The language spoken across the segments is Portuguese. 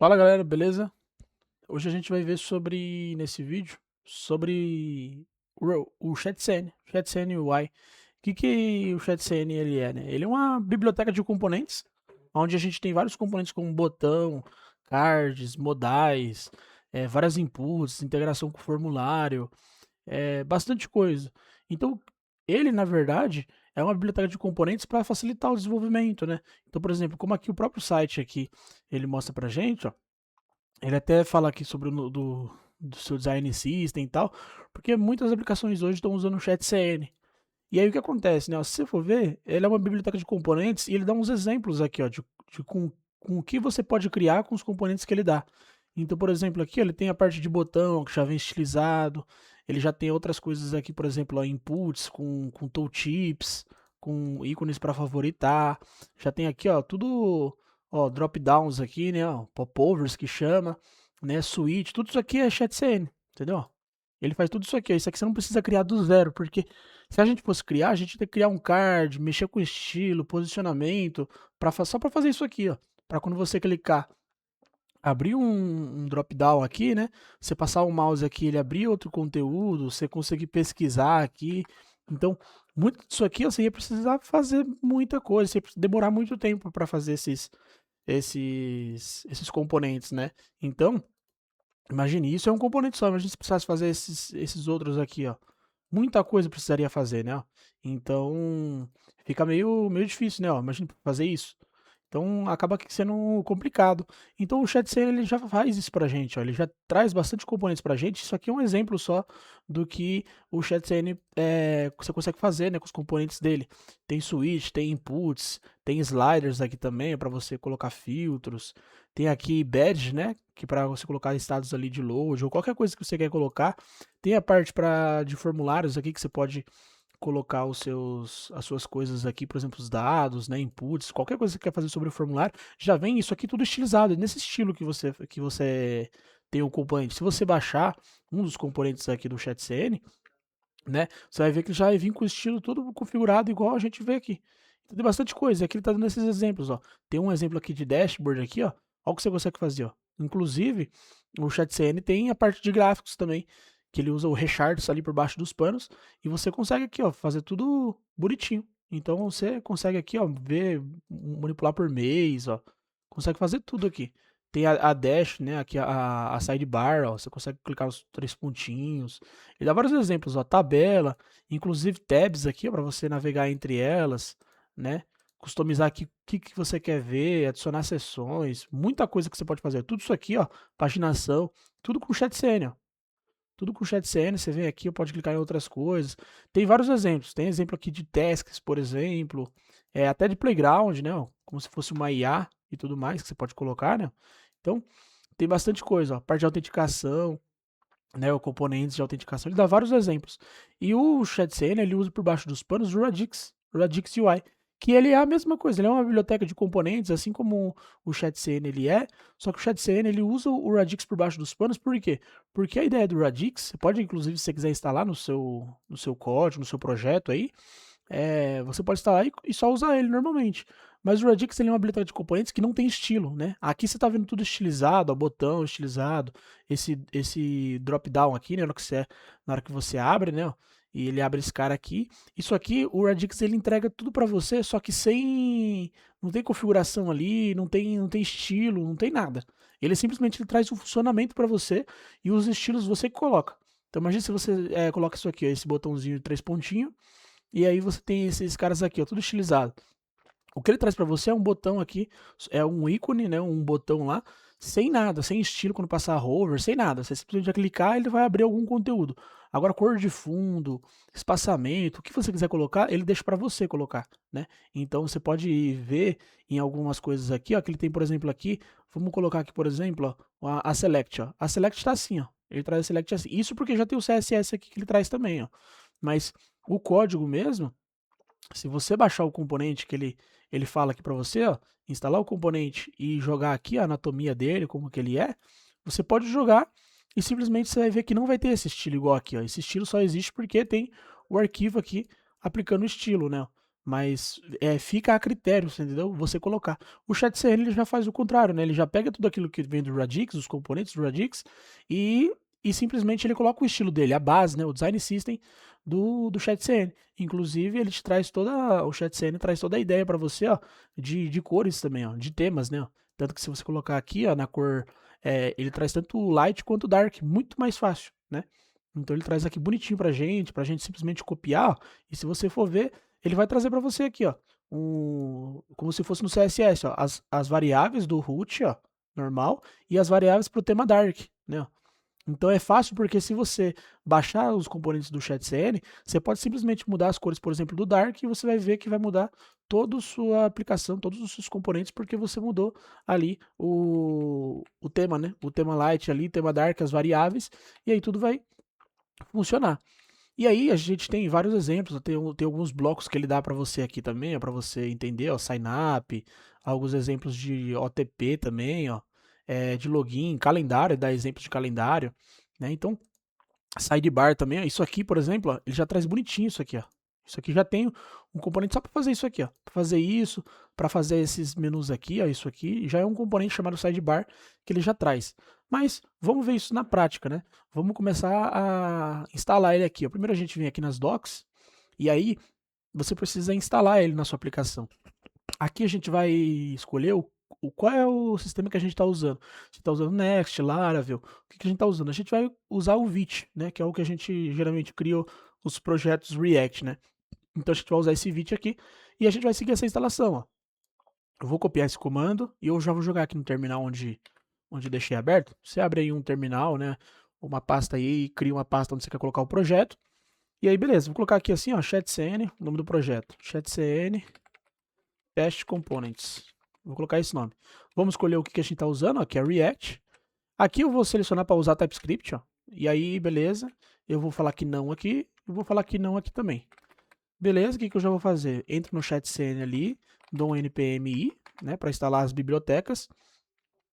Fala galera, beleza? Hoje a gente vai ver nesse vídeo, sobre o ChatCN, ChatCN UI. O ChatCN ele é, né? Ele é uma biblioteca de componentes, onde a gente tem vários componentes como botão, cards, modais, várias inputs, integração com formulário, bastante coisa. Então, ele, na verdade, é uma biblioteca de componentes para facilitar o desenvolvimento, né? Então, por exemplo, como aqui o próprio site aqui, ele mostra pra gente, ó, ele até fala aqui sobre do seu design system e tal, porque muitas aplicações hoje estão usando o ChatCN. E aí o que acontece, né? Se você for ver, ele é uma biblioteca de componentes e ele dá uns exemplos aqui, ó, com o que você pode criar com os componentes que ele dá. Então, por exemplo, aqui ó, ele tem a parte de botão que já vem estilizado, ele já tem outras coisas aqui, por exemplo, ó, inputs com tooltips, com ícones para favoritar. Já tem aqui, ó, tudo, ó, drop downs aqui, né, ó, popovers que chama, né, switch, tudo isso aqui é ChatCN, entendeu? Ele faz tudo isso aqui, ó. Isso aqui você não precisa criar do zero, porque se a gente fosse criar, a gente tem que criar um card, mexer com estilo, posicionamento, só para fazer isso aqui, ó. Para quando você clicar, abrir um drop-down aqui, né? Você passar o mouse aqui, ele abrir outro conteúdo, você conseguir pesquisar aqui. Então, muito disso aqui você ia precisar fazer muita coisa, você ia demorar muito tempo para fazer esses componentes, né? Então, imagine, isso é um componente só, imagine se precisasse fazer esses outros aqui, ó. Muita coisa precisaria fazer, né? Ó. Então, fica meio difícil, né? Ó. Imagina fazer isso. Então, acaba sendo complicado. Então, o ChatCN ele já faz isso pra gente, ó. Ele já traz bastante componentes pra gente. Isso aqui é um exemplo só do que o ChatCN você consegue fazer, né, com os componentes dele. Tem switch, tem inputs, tem sliders aqui também para você colocar filtros. Tem aqui badge, né, que para você colocar estados ali de load ou qualquer coisa que você quer colocar. Tem a parte de formulários aqui que você pode colocar as suas coisas aqui, por exemplo, os dados, né, inputs, qualquer coisa que você quer fazer sobre o formulário, já vem isso aqui tudo estilizado, nesse estilo que você tem o componente. Se você baixar um dos componentes aqui do ChatCN, né, você vai ver que já vai vir com o estilo todo configurado igual a gente vê aqui. Então, tem bastante coisa. Aqui ele está dando esses exemplos, ó. Tem um exemplo aqui de dashboard aqui, ó. Olha o que você consegue fazer, ó. Inclusive, o ChatCN tem a parte de gráficos também, que ele usa o Rechards ali por baixo dos panos e você consegue aqui, ó, fazer tudo bonitinho. Então você consegue aqui, ó, ver, manipular por mês, ó. Consegue fazer tudo aqui. Tem a dash, né? Aqui a sidebar, ó. Você consegue clicar os três pontinhos. Ele dá vários exemplos, ó. Tabela, inclusive tabs aqui, para você navegar entre elas, né? Customizar aqui o que você quer ver, adicionar seções, muita coisa que você pode fazer. Tudo isso aqui, ó, paginação, tudo com o ChatCN, ó. Tudo com o ChatCN, você vem aqui, pode clicar em outras coisas. Tem vários exemplos. Tem exemplo aqui de tasks, por exemplo, até de playground, né? Ó, como se fosse uma IA e tudo mais que você pode colocar, né? Então, tem bastante coisa, ó. Parte de autenticação, né, o componentes de autenticação, ele dá vários exemplos. E o ChatCN, ele usa por baixo dos panos o Radix UI, que ele é a mesma coisa, ele é uma biblioteca de componentes, assim como o ChatCN ele é, só que o ChatCN ele usa o Radix por baixo dos panos, por quê? Porque a ideia do Radix, você pode inclusive se você quiser instalar no seu código, no seu projeto aí, você pode instalar e só usar ele normalmente. Mas o Radix ele é uma biblioteca de componentes que não tem estilo, né? Aqui você está vendo tudo estilizado, ó, botão estilizado, esse drop down aqui, né? Na hora que você abre, né? Ó, e ele abre esse cara aqui. Isso aqui, o Radix ele entrega tudo para você, só que não tem configuração ali, não tem estilo, não tem nada. Ele simplesmente ele traz o funcionamento para você e os estilos você que coloca. Então imagine se você coloca isso aqui, ó, esse botãozinho de três pontinhos. E aí você tem esses caras aqui, ó, tudo estilizado. O que ele traz para você é um botão aqui, é um ícone, né, um botão lá, sem nada, sem estilo quando passar hover, sem nada. Você simplesmente vai clicar, ele vai abrir algum conteúdo. Agora cor de fundo, espaçamento, o que você quiser colocar, ele deixa para você colocar, né? Então você pode ver em algumas coisas aqui, ó, que ele tem, por exemplo, aqui, vamos colocar aqui, por exemplo, ó, a select, ó. A select está assim, ó. Ele traz a select assim. Isso porque já tem o CSS aqui que ele traz também, ó. Mas o código mesmo, se você baixar o componente que ele fala aqui para você, ó, instalar o componente e jogar aqui a anatomia dele, como que ele é, você pode jogar e simplesmente você vai ver que não vai ter esse estilo igual aqui, ó. Esse estilo só existe porque tem o arquivo aqui aplicando o estilo, né? Mas fica a critério, você entendeu? Você colocar. O ChatCN ele já faz o contrário, né? Ele já pega tudo aquilo que vem do Radix, os componentes do Radix, e, e simplesmente ele coloca o estilo dele, a base, né? O design system do ChatCN. Inclusive, ele te traz toda. O ChatCN traz toda a ideia para você, ó, de cores também, ó, de temas, né? Ó. Tanto que se você colocar aqui, ó, na cor. Ele traz tanto o light quanto o dark, muito mais fácil, né? Então ele traz aqui bonitinho pra gente simplesmente copiar, ó, e se você for ver, ele vai trazer para você aqui, ó, como se fosse no CSS, ó, as variáveis do root, ó, normal, e as variáveis para o tema dark, né? Então é fácil porque se você baixar os componentes do ChatCN, você pode simplesmente mudar as cores, por exemplo, do dark, e você vai ver que vai mudar toda a sua aplicação, todos os seus componentes, porque você mudou ali o tema, né? O tema light ali, tema dark, as variáveis, e aí tudo vai funcionar. E aí a gente tem vários exemplos, tem alguns blocos que ele dá para você aqui também, para você entender, ó, sign up, alguns exemplos de OTP também, ó, de login, calendário, dá exemplos de calendário, né? Então, sidebar também, ó, isso aqui, por exemplo, ó, ele já traz bonitinho isso aqui, ó. Isso aqui já tem um componente só para fazer isso aqui, ó, para fazer isso, para fazer esses menus aqui, ó, isso aqui, já é um componente chamado sidebar que ele já traz. Mas vamos ver isso na prática, né? Vamos começar a instalar ele aqui. Ó. Primeiro a gente vem aqui nas docs e aí você precisa instalar ele na sua aplicação. Aqui a gente vai escolher qual é o sistema que a gente está usando. Se está usando Next, Laravel, o que a gente está usando? A gente vai usar o Vite, né? Que é o que a gente geralmente cria os projetos React, né? Então a gente vai usar esse Vite aqui e a gente vai seguir essa instalação, ó. Eu vou copiar esse comando e eu já vou jogar aqui no terminal onde deixei aberto. Você abre aí um terminal, né? Uma pasta aí e cria uma pasta onde você quer colocar o projeto. E aí, beleza, vou colocar aqui assim, ó, ChatCN, o nome do projeto. ChatCN Test Components. Vou colocar esse nome. Vamos escolher o que a gente está usando, ó, que é React. Aqui eu vou selecionar para usar TypeScript, ó. E aí, beleza. Eu vou falar que não aqui. Eu vou falar que não aqui também. Beleza, o que eu já vou fazer? Entro no ChatCN ali, dou um npm-i, né, para instalar as bibliotecas.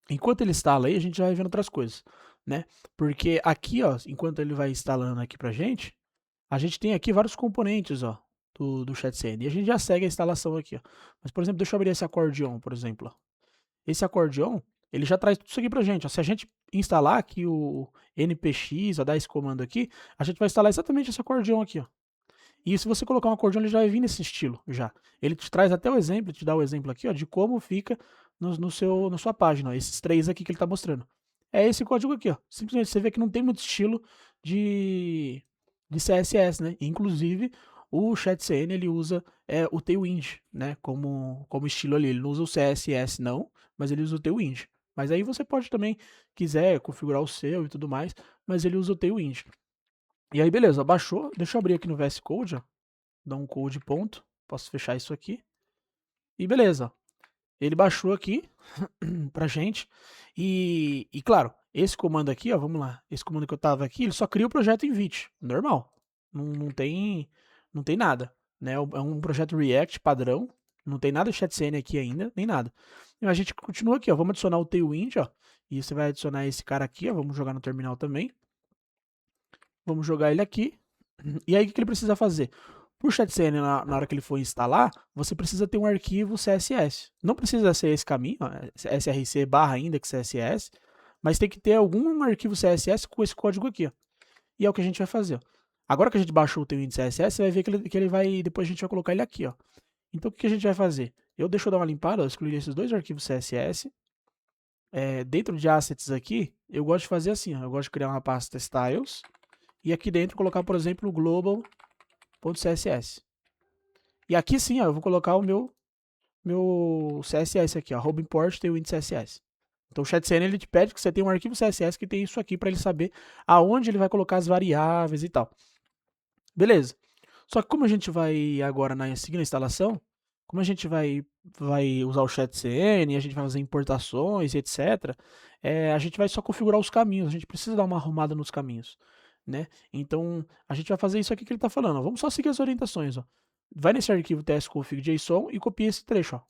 Enquanto ele instala aí, a gente já vai vendo outras coisas, né? Porque aqui, ó, enquanto ele vai instalando aqui pra gente, a gente tem aqui vários componentes, ó, do ChatCN. E a gente já segue a instalação aqui, ó. Mas, por exemplo, deixa eu abrir esse acordeon, por exemplo. Ó. Esse acordeon, ele já traz tudo isso aqui pra gente. Ó. Se a gente instalar aqui o npx, ó, dar esse comando aqui, a gente vai instalar exatamente esse acordeon aqui, ó. E se você colocar um acordeon, ele já vai vir nesse estilo, já. Ele te traz até o exemplo, te dá o exemplo aqui, ó, de como fica na sua página, ó, esses três aqui que ele está mostrando. É esse código aqui, ó. Simplesmente você vê que não tem muito estilo de CSS, né? Inclusive, o ChatCN, ele usa o Tailwind, né? Como estilo ali. Ele não usa o CSS, não, mas ele usa o Tailwind. Mas aí você pode também, quiser configurar o seu e tudo mais, mas ele usa o Tailwind. E aí, beleza, baixou. Deixa eu abrir aqui no VS Code, ó. Dar um code ponto. Posso fechar isso aqui. E beleza. Ele baixou aqui pra gente. E claro, esse comando aqui, ó, vamos lá. Esse comando que eu tava aqui, ele só cria o projeto em Vite. Normal. Não tem nada. Né? É um projeto React padrão. Não tem nada de ChatCN aqui ainda, nem nada. E a gente continua aqui, ó. Vamos adicionar o Tailwind, ó. E você vai adicionar esse cara aqui, ó. Vamos jogar no terminal também. Vamos jogar ele aqui. E aí, o que ele precisa fazer? Para o ChatCN, na hora que ele for instalar, você precisa ter um arquivo CSS. Não precisa ser esse caminho, src barra index CSS, mas tem que ter algum arquivo CSS com esse código aqui. Ó. E é o que a gente vai fazer. Ó. Agora que a gente baixou o teu índice CSS, você vai ver que ele vai. Depois a gente vai colocar ele aqui. Ó. Então, o que a gente vai fazer? Deixa eu dar uma limpada, ó, excluir esses dois arquivos CSS. Dentro de assets aqui, eu gosto de fazer assim, ó, eu gosto de criar uma pasta styles e aqui dentro colocar, por exemplo, o global.css. E aqui sim, ó, eu vou colocar o meu CSS aqui, ó, import tailwind CSS. Então o ChatCN ele te pede que você tenha um arquivo CSS que tem isso aqui para ele saber aonde ele vai colocar as variáveis e tal. Beleza. Só que como a gente vai agora seguir na instalação, como a gente vai usar o ChatCN, a gente vai fazer importações, etc., a gente vai só configurar os caminhos, a gente precisa dar uma arrumada nos caminhos, né? Então, a gente vai fazer isso aqui que ele está falando, ó. Vamos só seguir as orientações, ó. Vai nesse arquivo tsconfig.json e copia esse trecho, ó.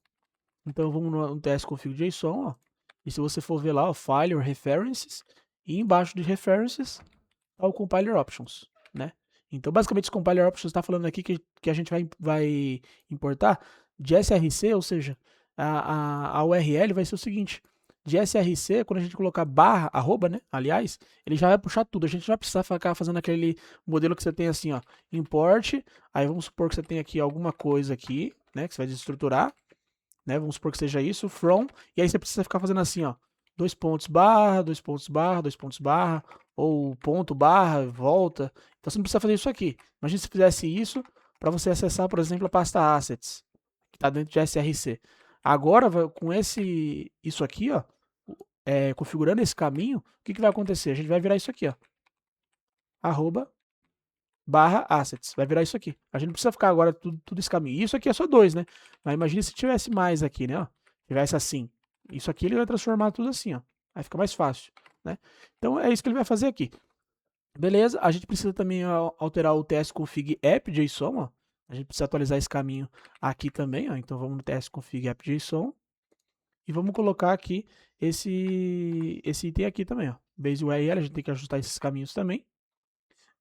Então, vamos no tsconfig.json, ó. E se você for ver lá, ó, File or References, e embaixo de References, tá o Compiler Options, né? Então, basicamente, esse compiler options está falando aqui que a gente vai importar de src, ou seja, a URL vai ser o seguinte: de src, quando a gente colocar barra, arroba, né? Aliás, ele já vai puxar tudo. A gente não vai precisar ficar fazendo aquele modelo que você tem assim, ó, import. Aí vamos supor que você tem aqui alguma coisa aqui, né? Que você vai desestruturar, né? Vamos supor que seja isso, from. E aí você precisa ficar fazendo assim, ó, dois pontos barra, dois pontos barra, dois pontos barra, ou ponto barra, volta. Então você não precisa fazer isso aqui. Imagina se fizesse isso para você acessar, por exemplo, a pasta assets, que está dentro de src. Agora, com isso aqui, ó, configurando esse caminho, o que vai acontecer? A gente vai virar isso aqui, ó, arroba barra assets. Vai virar isso aqui. A gente não precisa ficar agora tudo esse caminho. Isso aqui é só 2, né? Mas imagine se tivesse mais aqui, né? Ó, tivesse assim. Isso aqui ele vai transformar tudo assim, ó. Aí fica mais fácil, né? Então é isso que ele vai fazer aqui. Beleza? A gente precisa também alterar o tsconfig app.json, ó. A gente precisa atualizar esse caminho aqui também, ó. Então vamos no tsconfig app.json e vamos colocar aqui esse item aqui também, ó. Base URL, a gente tem que ajustar esses caminhos também.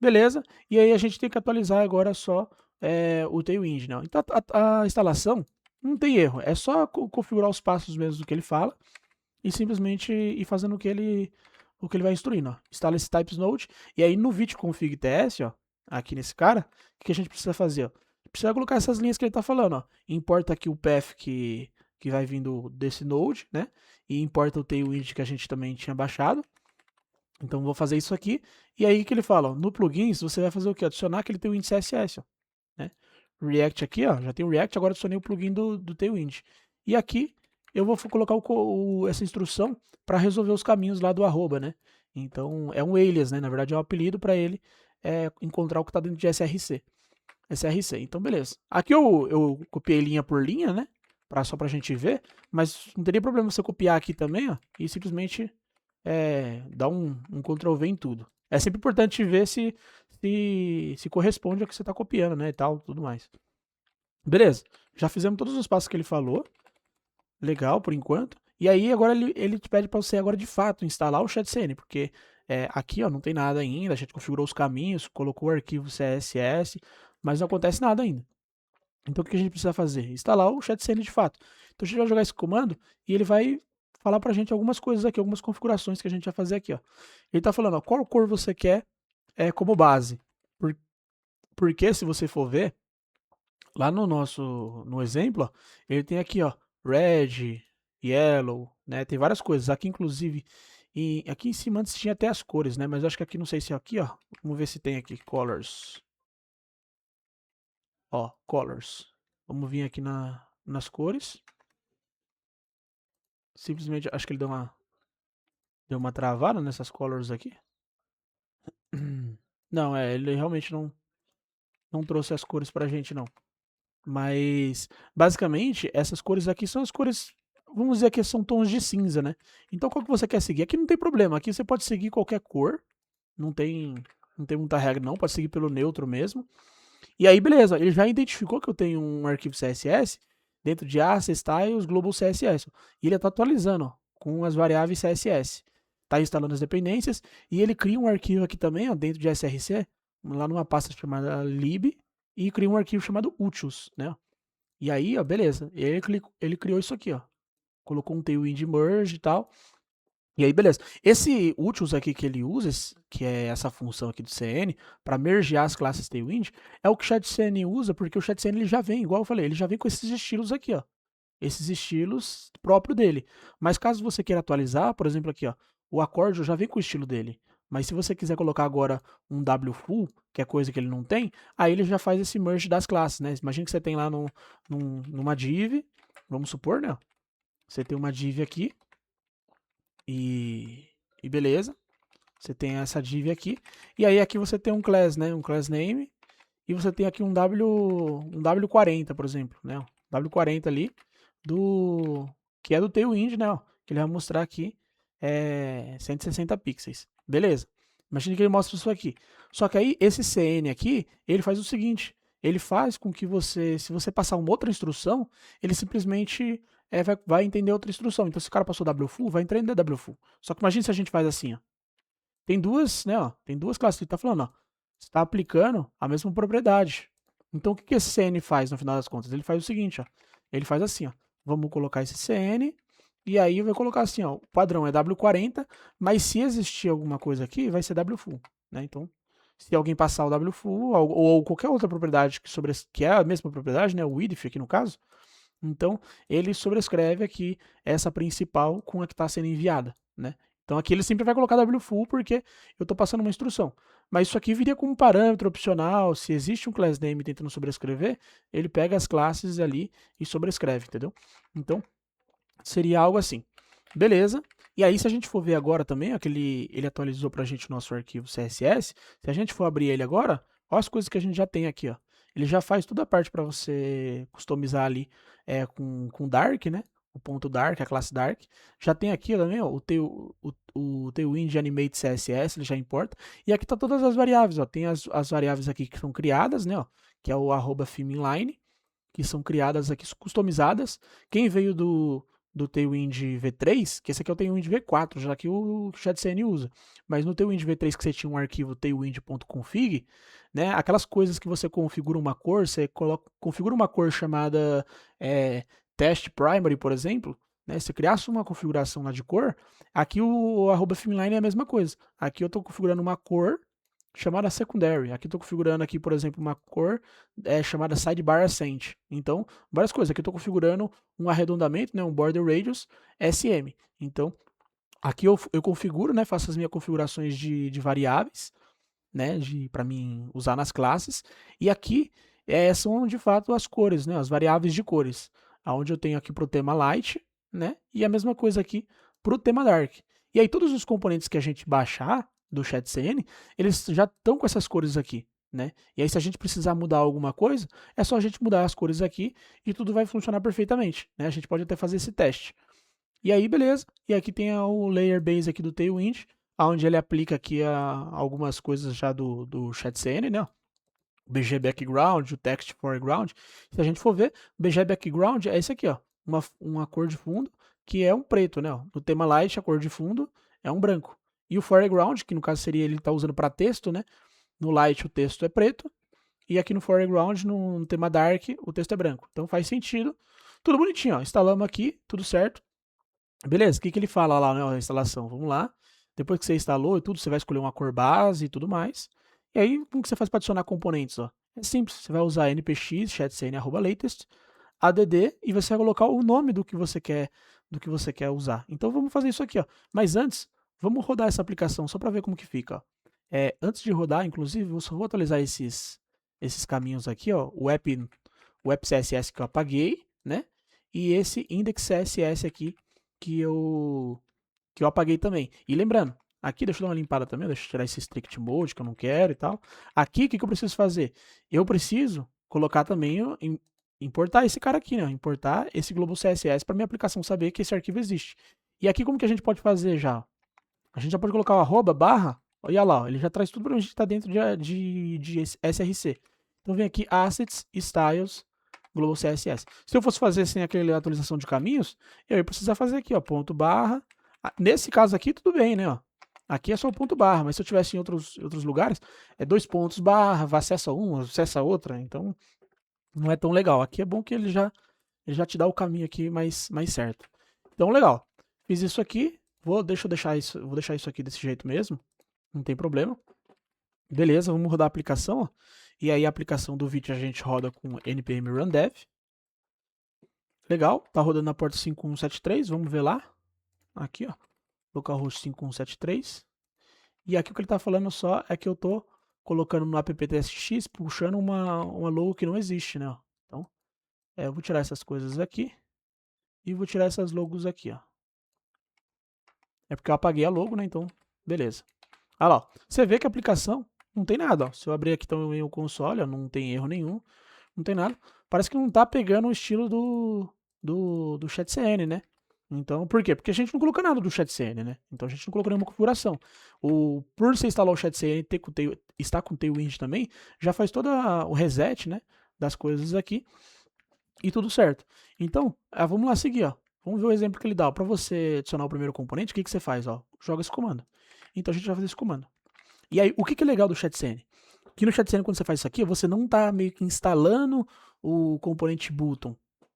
Beleza? E aí a gente tem que atualizar agora só o Tailwind, né? Então a instalação não tem erro, é só configurar os passos mesmo do que ele fala e simplesmente ir fazendo o que ele vai instruindo. Ó. Instala esse types node e aí no vite-config ts, ó, aqui nesse cara, o que a gente precisa fazer? Ó? Precisa colocar essas linhas que ele está falando. Ó. Importa aqui o path que vai vindo desse node, né? E importa o Tailwind que a gente também tinha baixado. Então vou fazer isso aqui. E aí que ele fala, ó, no plugins você vai fazer o que? Adicionar aquele Tailwind CSS, ó, né? React aqui, ó, já tem o React, agora adicionei o plugin do Tailwind. E aqui eu vou colocar essa instrução para resolver os caminhos lá do arroba, né? Então é um alias, né? Na verdade é um apelido para ele encontrar o que está dentro de src. src. Então beleza. Aqui eu copiei linha por linha, né? Só para a gente ver, mas não teria problema você copiar aqui também, ó, e simplesmente dá um Ctrl V em tudo. É sempre importante ver se corresponde ao que você está copiando, né, e tal, tudo mais. Beleza, já fizemos todos os passos que ele falou. Legal, por enquanto. E aí agora ele te pede para você agora de fato instalar o ChatCN, porque aqui ó, não tem nada ainda, a gente configurou os caminhos, colocou o arquivo CSS, mas não acontece nada ainda. Então o que a gente precisa fazer? Instalar o ChatCN de fato. Então a gente vai jogar esse comando e ele vai falar pra gente algumas coisas aqui, algumas configurações que a gente vai fazer aqui, ó. Ele tá falando, ó, qual cor você quer como base. Porque se você for ver, lá no exemplo, ó, ele tem aqui, ó, red, yellow, né? Tem várias coisas. Aqui, inclusive, aqui em cima antes tinha até as cores, né? Mas eu acho que aqui, não sei se é aqui, ó. Vamos ver se tem aqui, colors. Ó, colors. Vamos vir aqui nas cores. Simplesmente, acho que ele deu uma travada nessas colors aqui. Não, ele realmente não trouxe as cores pra gente, não. Mas, basicamente, essas cores aqui são as cores, vamos dizer que são tons de cinza, né? Então, qual que você quer seguir? Aqui não tem problema, aqui você pode seguir qualquer cor, não tem muita regra não, pode seguir pelo neutro mesmo. E aí, beleza, ele já identificou que eu tenho um arquivo CSS dentro de Access Styles Global CSS. E ele está atualizando ó, com as variáveis CSS. Está instalando as dependências e ele cria um arquivo aqui também ó, dentro de src, lá numa pasta chamada lib, e cria um arquivo chamado utils, né? E aí, ó, beleza, ele criou isso aqui, ó. Colocou um tailwind merge e tal. E aí, beleza. Esse utils aqui que ele usa, que é essa função aqui do CN, para mergear as classes Tailwind, é o que o ChatCN usa, porque o ChatCN ele já vem, igual eu falei, ele já vem com esses estilos aqui, ó. Esses estilos próprio dele. Mas caso você queira atualizar, por exemplo, aqui, ó, o accordion já vem com o estilo dele. Mas se você quiser colocar agora um W-full, que é coisa que ele não tem, aí ele já faz esse merge das classes, né? Imagina que você tem lá numa div, vamos supor, né? Você tem uma div aqui, e beleza. Você tem essa div aqui. E aí aqui você tem um class, né? Um class name. E você tem aqui um W40, por exemplo, né? W40 ali que é do Tailwind, né? Ó, que ele vai mostrar aqui 160 pixels. Beleza. Imagina que ele mostra isso aqui. Só que aí esse CN aqui, ele faz o seguinte, ele faz com que se você passar uma outra instrução, ele simplesmente vai entender outra instrução. Então, se o cara passou W-full, vai entender W-full. Só que imagine se a gente faz assim, ó. Tem duas, né, ó, tem duas classes. Ele tá falando, ó, está aplicando a mesma propriedade. Então, o que esse CN faz no final das contas? Ele faz o seguinte, ó. Ele faz assim, ó. Vamos colocar esse CN, e aí vai colocar assim, ó. O padrão é W40, mas se existir alguma coisa aqui, vai ser W-full, né? Então, se alguém passar o W-full, ou qualquer outra propriedade que é a mesma propriedade, né? O IDIF aqui no caso, então ele sobrescreve aqui essa principal com a que está sendo enviada, né? Então aqui ele sempre vai colocar W-full porque eu estou passando uma instrução. Mas isso aqui viria como um parâmetro opcional. Se existe um class name tentando sobrescrever, ele pega as classes ali e sobrescreve, entendeu? Então seria algo assim. Beleza. E aí, se a gente for ver agora também, ó, que ele atualizou para a gente o nosso arquivo CSS, se a gente for abrir ele agora, olha as coisas que a gente já tem aqui, ó. Ele já faz toda a parte para você customizar ali com Dark, né? O ponto Dark, a classe Dark. Já tem aqui também, ó, o Tailwind Animate CSS, ele já importa. E aqui tá todas as variáveis, ó. Tem as variáveis aqui que são criadas, né? Ó, que é o @themeInline, que são criadas aqui, customizadas. Quem veio do Tailwind V3, que esse aqui é o Tailwind V4, já que o ChatCN usa. Mas no Tailwind V3 que você tinha um arquivo tailwind.config, né, aquelas coisas que você configura uma cor, você configura uma cor chamada test primary, por exemplo, né, se criasse uma configuração lá de cor, aqui o @filmline é a mesma coisa. Aqui eu estou configurando uma cor chamada secondary. Aqui estou configurando aqui, por exemplo, uma cor chamada sidebar ascent. Então, várias coisas. Aqui eu estou configurando um arredondamento, né, um border radius SM. Então, aqui eu configuro, né, faço as minhas configurações de variáveis, né, para mim usar nas classes. E aqui são de fato as cores, né, as variáveis de cores. Onde eu tenho aqui para o tema light, né, e a mesma coisa aqui para o tema dark. E aí todos os componentes que a gente baixar do ChatCN, eles já estão com essas cores aqui, né? E aí se a gente precisar mudar alguma coisa, é só a gente mudar as cores aqui e tudo vai funcionar perfeitamente, né? A gente pode até fazer esse teste. E aí, beleza. E aqui tem o layer base aqui do Tailwind, onde ele aplica aqui algumas coisas já do ChatCN, né? O BG Background, o Text Foreground. Se a gente for ver, o BG Background é esse aqui, ó. Uma cor de fundo que é um preto, né? No tema Light, a cor de fundo é um branco. E o Foreground, que no caso seria ele tá usando para texto, né? No Light o texto é preto. E aqui no Foreground, no tema Dark, o texto é branco. Então faz sentido. Tudo bonitinho, ó. Instalamos aqui, tudo certo. Beleza, o que ele fala lá na instalação? Vamos lá. Depois que você instalou e tudo, você vai escolher uma cor base e tudo mais. E aí, como que você faz para adicionar componentes? Ó? É simples, você vai usar npx chatcn@latest add e você vai colocar o nome do que você quer usar. Então vamos fazer isso aqui, ó. Mas antes, vamos rodar essa aplicação só para ver como que fica. Ó. Antes de rodar, inclusive, eu só vou atualizar esses caminhos aqui, ó. O app CSS que eu apaguei, né? E esse index CSS aqui que eu apaguei também. E lembrando, aqui deixa eu dar uma limpada também, deixa eu tirar esse strict mode que eu não quero e tal. Aqui o que eu preciso fazer? Eu preciso colocar também, importar esse cara aqui, né? Importar esse global CSS para minha aplicação saber que esse arquivo existe. E aqui como que a gente pode fazer já? A gente já pode colocar o arroba, barra, olha lá, ele já traz tudo para a gente estar dentro de SRC. Então vem aqui assets, styles, global CSS. Se eu fosse fazer sem aquela atualização de caminhos, eu ia precisar fazer aqui, ó, ponto barra. Nesse caso aqui, tudo bem, né? Ó. Aqui é só o ponto barra, mas se eu tivesse em outros lugares, é 2 pontos barra, acessa uma, acessa outra, então não é tão legal. Aqui é bom que ele já te dá o caminho aqui mais certo. Então, legal. Fiz isso aqui, vou deixar isso aqui desse jeito mesmo, não tem problema. Beleza, vamos rodar a aplicação, ó. E aí a aplicação do vídeo a gente roda com npm run dev. Legal, tá rodando na porta 5173, vamos ver lá. Aqui, ó, localhost 5173. E aqui o que ele tá falando só é que eu tô colocando no app-testx, puxando uma logo que não existe, né? Ó. Então, eu vou tirar essas coisas aqui e vou tirar essas logos aqui, ó. É porque eu apaguei a logo, né? Então, beleza. Olha lá, ó. Você vê que a aplicação não tem nada, ó. Se eu abrir aqui também o console, ó, não tem erro nenhum, não tem nada. Parece que não tá pegando o estilo do ChatCN, né? Então, por quê? Porque a gente não colocou nada do ChatCN, né? Então a gente não colocou nenhuma configuração. Por você instalar o ChatCN e estar com o Tailwind também, já faz todo o reset, né? Das coisas aqui e tudo certo. Então, vamos lá seguir, ó. Vamos ver o exemplo que ele dá. Para você adicionar o primeiro componente, o que você faz? Ó? Joga esse comando. Então a gente vai fazer esse comando. E aí, o que é legal do ChatCN? Aqui no ChatCN, quando você faz isso aqui, você não tá meio que instalando o componente button.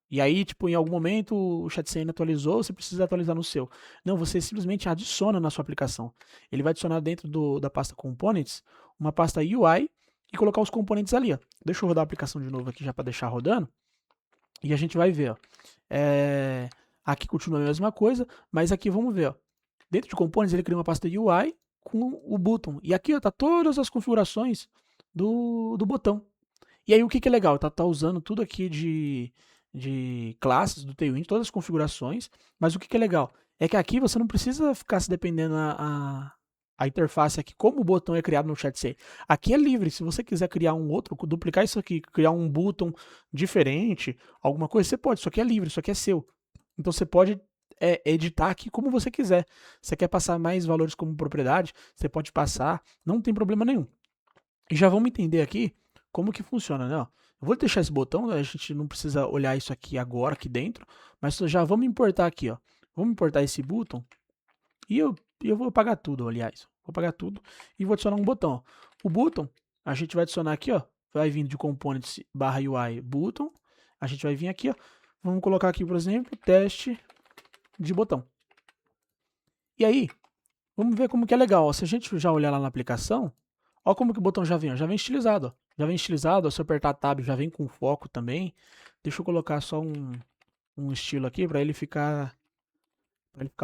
E aí, tipo, em algum momento o ChatCN atualizou, você precisa atualizar no seu. Não, você simplesmente adiciona na sua aplicação. Ele vai adicionar dentro da pasta Components uma pasta UI e colocar os componentes ali, ó. Deixa eu rodar a aplicação de novo aqui já para deixar rodando. E a gente vai ver, ó. Aqui continua a mesma coisa, mas aqui vamos ver, ó. Dentro de Components ele cria uma pasta UI com o button. E aqui está todas as configurações do botão. E aí o que é legal? Tá usando tudo aqui de classes do Tailwind, todas as configurações. Mas o que é legal? É que aqui você não precisa ficar se dependendo a interface aqui, como o botão é criado no ChatCN. Aqui é livre, se você quiser criar um outro, duplicar isso aqui, criar um botão diferente, alguma coisa, você pode. Isso aqui é livre, isso aqui é seu. Então você pode editar aqui como você quiser. Você quer passar mais valores como propriedade, você pode passar, não tem problema nenhum. E já vamos entender aqui como que funciona, né? Eu vou deixar esse botão, a gente não precisa olhar isso aqui agora, aqui dentro, mas já vamos importar aqui, ó. Vamos importar esse botão e eu vou apagar tudo, aliás. Vou apagar tudo e vou adicionar um botão. O botão, a gente vai adicionar aqui, ó. Vai vir de components /UI button. A gente vai vir aqui, ó. Vamos colocar aqui, por exemplo, teste de botão. E aí, vamos ver como que é legal. Ó. Se a gente já olhar lá na aplicação, ó como que o botão já vem. Ó. Já vem estilizado. Ó. Já vem estilizado. Ó. Se eu apertar Tab, já vem com foco também. Deixa eu colocar só um estilo aqui para ele ficar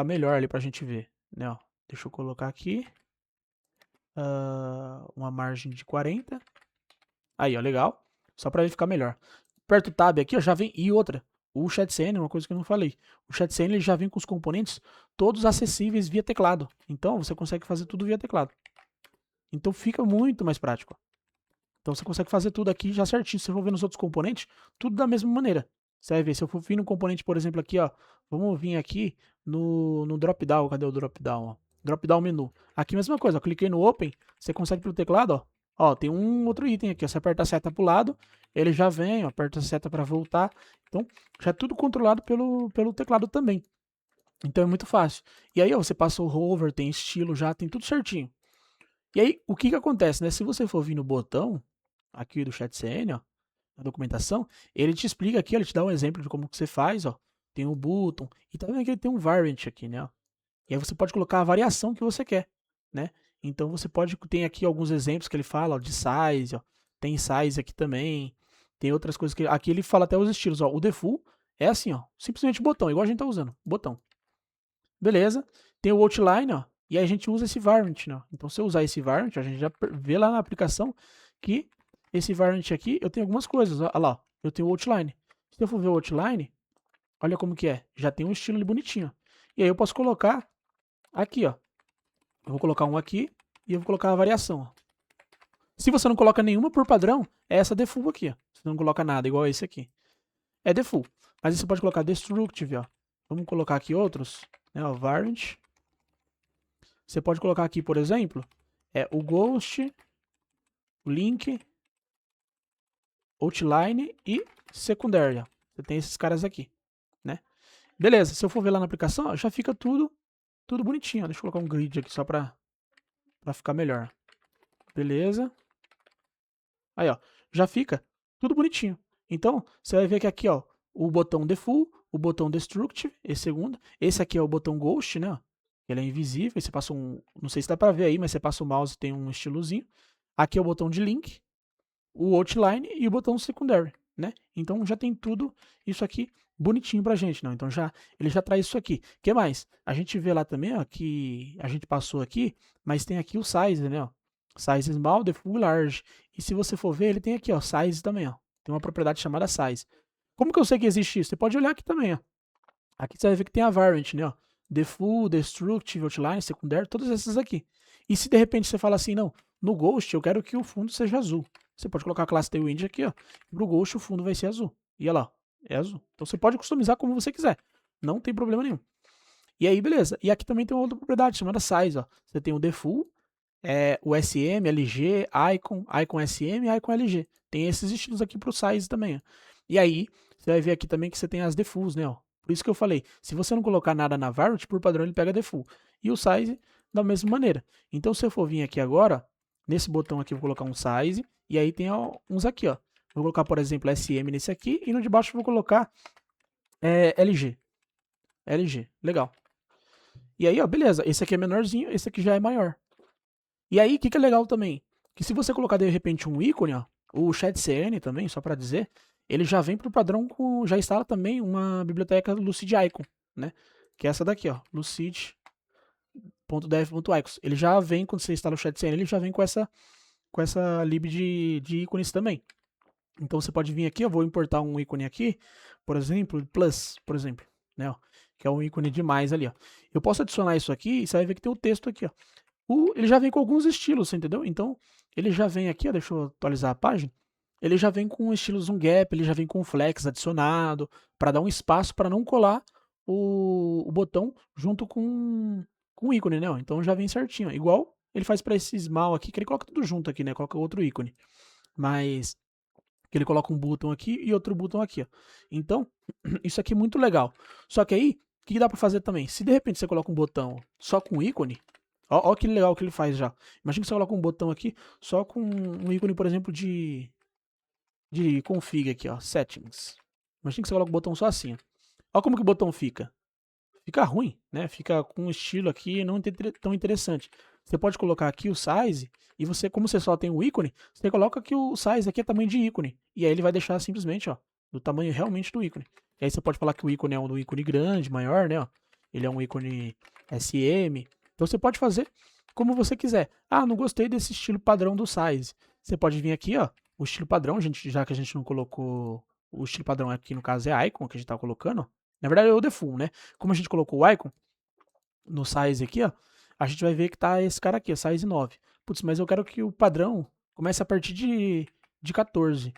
melhor ali para a gente ver. Né, ó. Deixa eu colocar aqui uma margem de 40. Aí, ó, legal. Só para ele ficar melhor. Aperto o Tab aqui, ó, já vem. E outra, o ChatCN, uma coisa que eu não falei. O ChatCN ele já vem com os componentes todos acessíveis via teclado. Então, você consegue fazer tudo via teclado. Então, fica muito mais prático. Então, você consegue fazer tudo aqui já certinho. Se você for ver nos outros componentes, tudo da mesma maneira. Você vai ver, se eu for vir no componente, por exemplo, aqui, ó. Vamos vir aqui no drop-down. Cadê o drop-down? Drop-down menu. Aqui, mesma coisa. Ó, cliquei no Open. Você consegue pelo teclado, ó. Ó, tem um outro item aqui. Ó. Você aperta a seta para o lado, ele já vem. Ó, aperta a seta para voltar. Então, já é tudo controlado pelo teclado também. Então, é muito fácil. E aí, ó, você passa o hover, tem estilo já, tem tudo certinho. E aí, o que acontece, né? Se você for vir no botão aqui do ChatCN, ó, na documentação, ele te explica aqui, ó, ele te dá um exemplo de como que você faz, ó. Tem o button, e tá vendo que ele tem um variant aqui, né? Ó. E aí você pode colocar a variação que você quer, né? Então você pode, tem aqui alguns exemplos que ele fala, ó, de size, ó. Tem size aqui também, tem outras coisas que, aqui ele fala até os estilos, ó. O default é assim, ó, simplesmente botão, igual a gente tá usando, botão. Beleza? Tem o outline, ó. E aí a gente usa esse variant, né? Então, se eu usar esse variant, a gente já vê lá na aplicação que esse variant aqui, eu tenho algumas coisas. Olha lá, ó. Eu tenho o outline. Se eu for ver o outline, olha como que é. Já tem um estilo ali bonitinho. E aí eu posso colocar aqui, ó. Eu vou colocar um aqui e eu vou colocar a variação, ó. Se você não coloca nenhuma por padrão, é essa default aqui, ó. Você não coloca nada, igual esse aqui. É default. Mas aí você pode colocar destructive, ó. Vamos colocar aqui outros, né? O variant. Você pode colocar aqui, por exemplo, o Ghost, o Link, Outline e Secundária. Você tem esses caras aqui, né? Beleza, se eu for ver lá na aplicação, ó, já fica tudo bonitinho. Deixa eu colocar um grid aqui só para ficar melhor. Beleza. Aí, ó, já fica tudo bonitinho. Então, você vai ver que aqui, ó, o botão Default, o botão Destructive, esse segundo. Esse aqui é o botão Ghost, né? Ele é invisível, você passa não sei se dá para ver aí, mas você passa o mouse e tem um estilozinho. Aqui é o botão de link, o outline e o botão secundário, né? Então já tem tudo isso aqui bonitinho pra gente, não? Então ele já traz isso aqui. O que mais? A gente vê lá também, ó, que a gente passou aqui, mas tem aqui o size, né? Ó, size small, default large. E se você for ver, ele tem aqui, ó, size também, ó. Tem uma propriedade chamada size. Como que eu sei que existe isso? Você pode olhar aqui também, ó. Aqui você vai ver que tem a variant, né? Ó. Default, Destructive, Outline, Secundário, todas essas aqui. E se de repente você fala assim, não, no Ghost eu quero que o fundo seja azul. Você pode colocar a classe Tailwind aqui, ó. E pro Ghost o fundo vai ser azul. E olha lá, é azul. Então você pode customizar como você quiser. Não tem problema nenhum. E aí, beleza. E aqui também tem uma outra propriedade chamada Size, ó. Você tem o Default, o SM, LG, Icon, Icon SM e Icon LG. Tem esses estilos aqui pro Size também, ó. E aí, você vai ver aqui também que você tem as Defaults, né, ó. Por isso que eu falei, se você não colocar nada na variant, por padrão ele pega default. E o size da mesma maneira. Então, se eu for vir aqui agora, Nesse botão aqui eu vou colocar um size, e aí tem uns aqui, ó. Vou colocar, por exemplo, SM nesse aqui, e no de baixo eu vou colocar LG. LG, legal. E aí, ó, beleza, esse aqui é menorzinho, esse aqui já é maior. E aí, o que é legal também? Que se você colocar de repente um ícone, ó, o ChatCN também, só para dizer, ele já vem pro padrão já instala também uma biblioteca Lucid Icon, né? Que é essa daqui, ó, lucid.df.icons. Ele já vem, quando você instala o ChatCN, ele já vem com essa lib de ícones também. Então você pode vir aqui, eu vou importar um ícone aqui, por exemplo, plus, por exemplo, né, ó, que é um ícone de mais ali, ó. Eu posso adicionar isso aqui e você vai ver que tem o texto aqui, ó. Ele já vem com alguns estilos, entendeu? Então, ele já vem aqui, ó, deixa eu atualizar a página. Ele já vem com estilos um gap, ele já vem com flex adicionado, para dar um espaço para não colar o botão junto com o ícone, né? Então já vem certinho, ó. Igual ele faz para esse small aqui, que ele coloca tudo junto aqui, né? Coloca outro ícone. Mas que ele coloca um botão aqui e outro botão aqui, ó. Então, isso aqui é muito legal. Só que aí, o que dá para fazer também? Se de repente você coloca um botão só com ícone, ó que legal que ele faz já. Imagina que você coloca um botão aqui só com um ícone, por exemplo, de config aqui, ó, settings. Imagina que você coloca o botão só assim, ó. Ó como que o botão fica. Fica ruim, né? Fica com um estilo aqui não tão interessante. Você pode colocar aqui o size e você, como você só tem o ícone, você coloca que o size aqui é tamanho de ícone. E aí ele vai deixar simplesmente, ó, do tamanho realmente do ícone. E aí você pode falar que o ícone é um ícone grande, maior, né? Ó. Ele é um ícone SM. Então você pode fazer como você quiser. Ah, não gostei desse estilo padrão do size. Você pode vir aqui, ó, o estilo padrão, já que a gente não colocou o estilo padrão aqui, no caso é icon, que a gente tá colocando, ó. Na verdade é o default, né? Como a gente colocou o icon no size aqui, ó, a gente vai ver que tá esse cara aqui, size 9. Putz, mas eu quero que o padrão comece a partir de 14.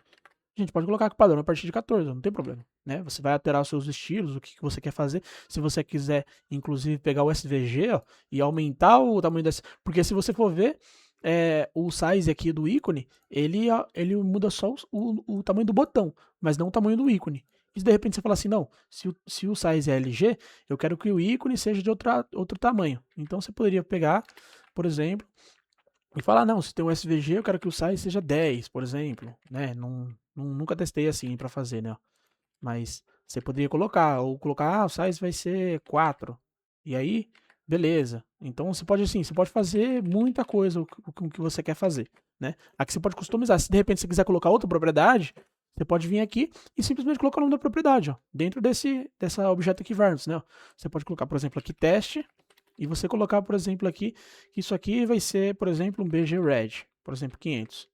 A gente pode colocar que o padrão a partir de 14, não tem problema, né? Você vai alterar os seus estilos, o que você quer fazer. Se você quiser, inclusive, pegar o SVG, ó, e aumentar o tamanho desse... Porque se você for ver, o size aqui do ícone, ele muda só o tamanho do botão, mas não o tamanho do ícone. E se de repente você falar assim, não, se o size é LG, eu quero que o ícone seja de outro tamanho. Então você poderia pegar, por exemplo, e falar, não, se tem um SVG, eu quero que o size seja 10, por exemplo, né? Nunca testei assim para fazer, né? Mas você poderia colocar, ou colocar, o size vai ser 4. E aí, beleza. Então você pode assim, você pode fazer muita coisa com o que você quer fazer, né? Aqui você pode customizar. Se de repente você quiser colocar outra propriedade, você pode vir aqui e simplesmente colocar o nome da propriedade, ó, dentro dessa objeto aqui varnish, né? Você pode colocar, por exemplo, aqui teste, e você colocar, por exemplo, aqui, que isso aqui vai ser, por exemplo, um BG Red, por exemplo, 500.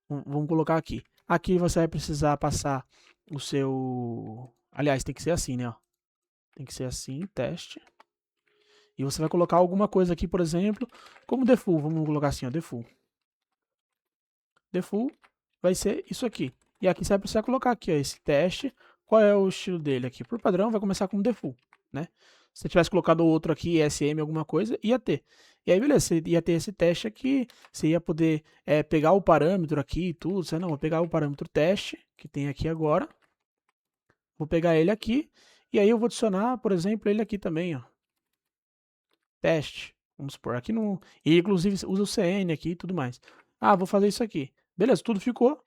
Vamos colocar aqui. Aqui você vai precisar passar o seu... Aliás, tem que ser assim, né? Ó. Tem que ser assim, teste. E você vai colocar alguma coisa aqui, por exemplo, como default. Vamos colocar assim, ó, default. Default vai ser isso aqui. E aqui você vai precisar colocar aqui, ó, esse teste. Qual é o estilo dele aqui? Por padrão, vai começar como default, né? Se você tivesse colocado outro aqui, SM, alguma coisa, ia ter. E aí, beleza, você ia ter esse teste aqui, você ia poder pegar o parâmetro aqui e tudo. Você não, vou pegar o parâmetro teste, que tem aqui agora. Vou pegar ele aqui, e aí eu vou adicionar, por exemplo, ele aqui também, ó. Teste. Vamos supor, aqui no... E inclusive usa o CN aqui e tudo mais. Ah, vou fazer isso aqui. Beleza, tudo ficou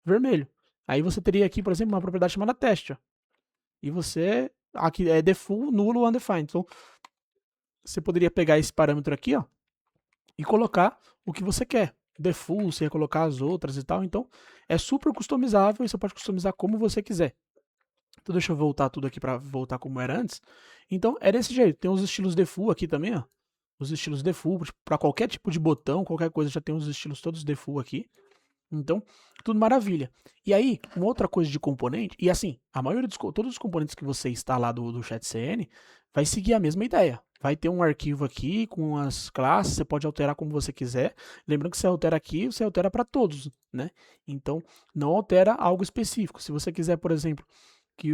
vermelho. Aí você teria aqui, por exemplo, uma propriedade chamada teste, ó. E você... Aqui é default, nulo, undefined. Então, você poderia pegar esse parâmetro aqui, ó, e colocar o que você quer. Default, você ia colocar as outras e tal. Então, é super customizável e você pode customizar como você quiser. Então, deixa eu voltar tudo aqui para voltar como era antes. Então, é desse jeito. Tem os estilos default aqui também, ó. Os estilos default, para qualquer tipo de botão, qualquer coisa, já tem os estilos todos default aqui. Então, tudo maravilha. E aí, uma outra coisa de componente, e assim, a maioria todos os componentes que você instalar do ChatCN vai seguir a mesma ideia. Vai ter um arquivo aqui com as classes, você pode alterar como você quiser. Lembrando que você altera aqui, você altera para todos, né? Então, não altera algo específico. Se você quiser, por exemplo, que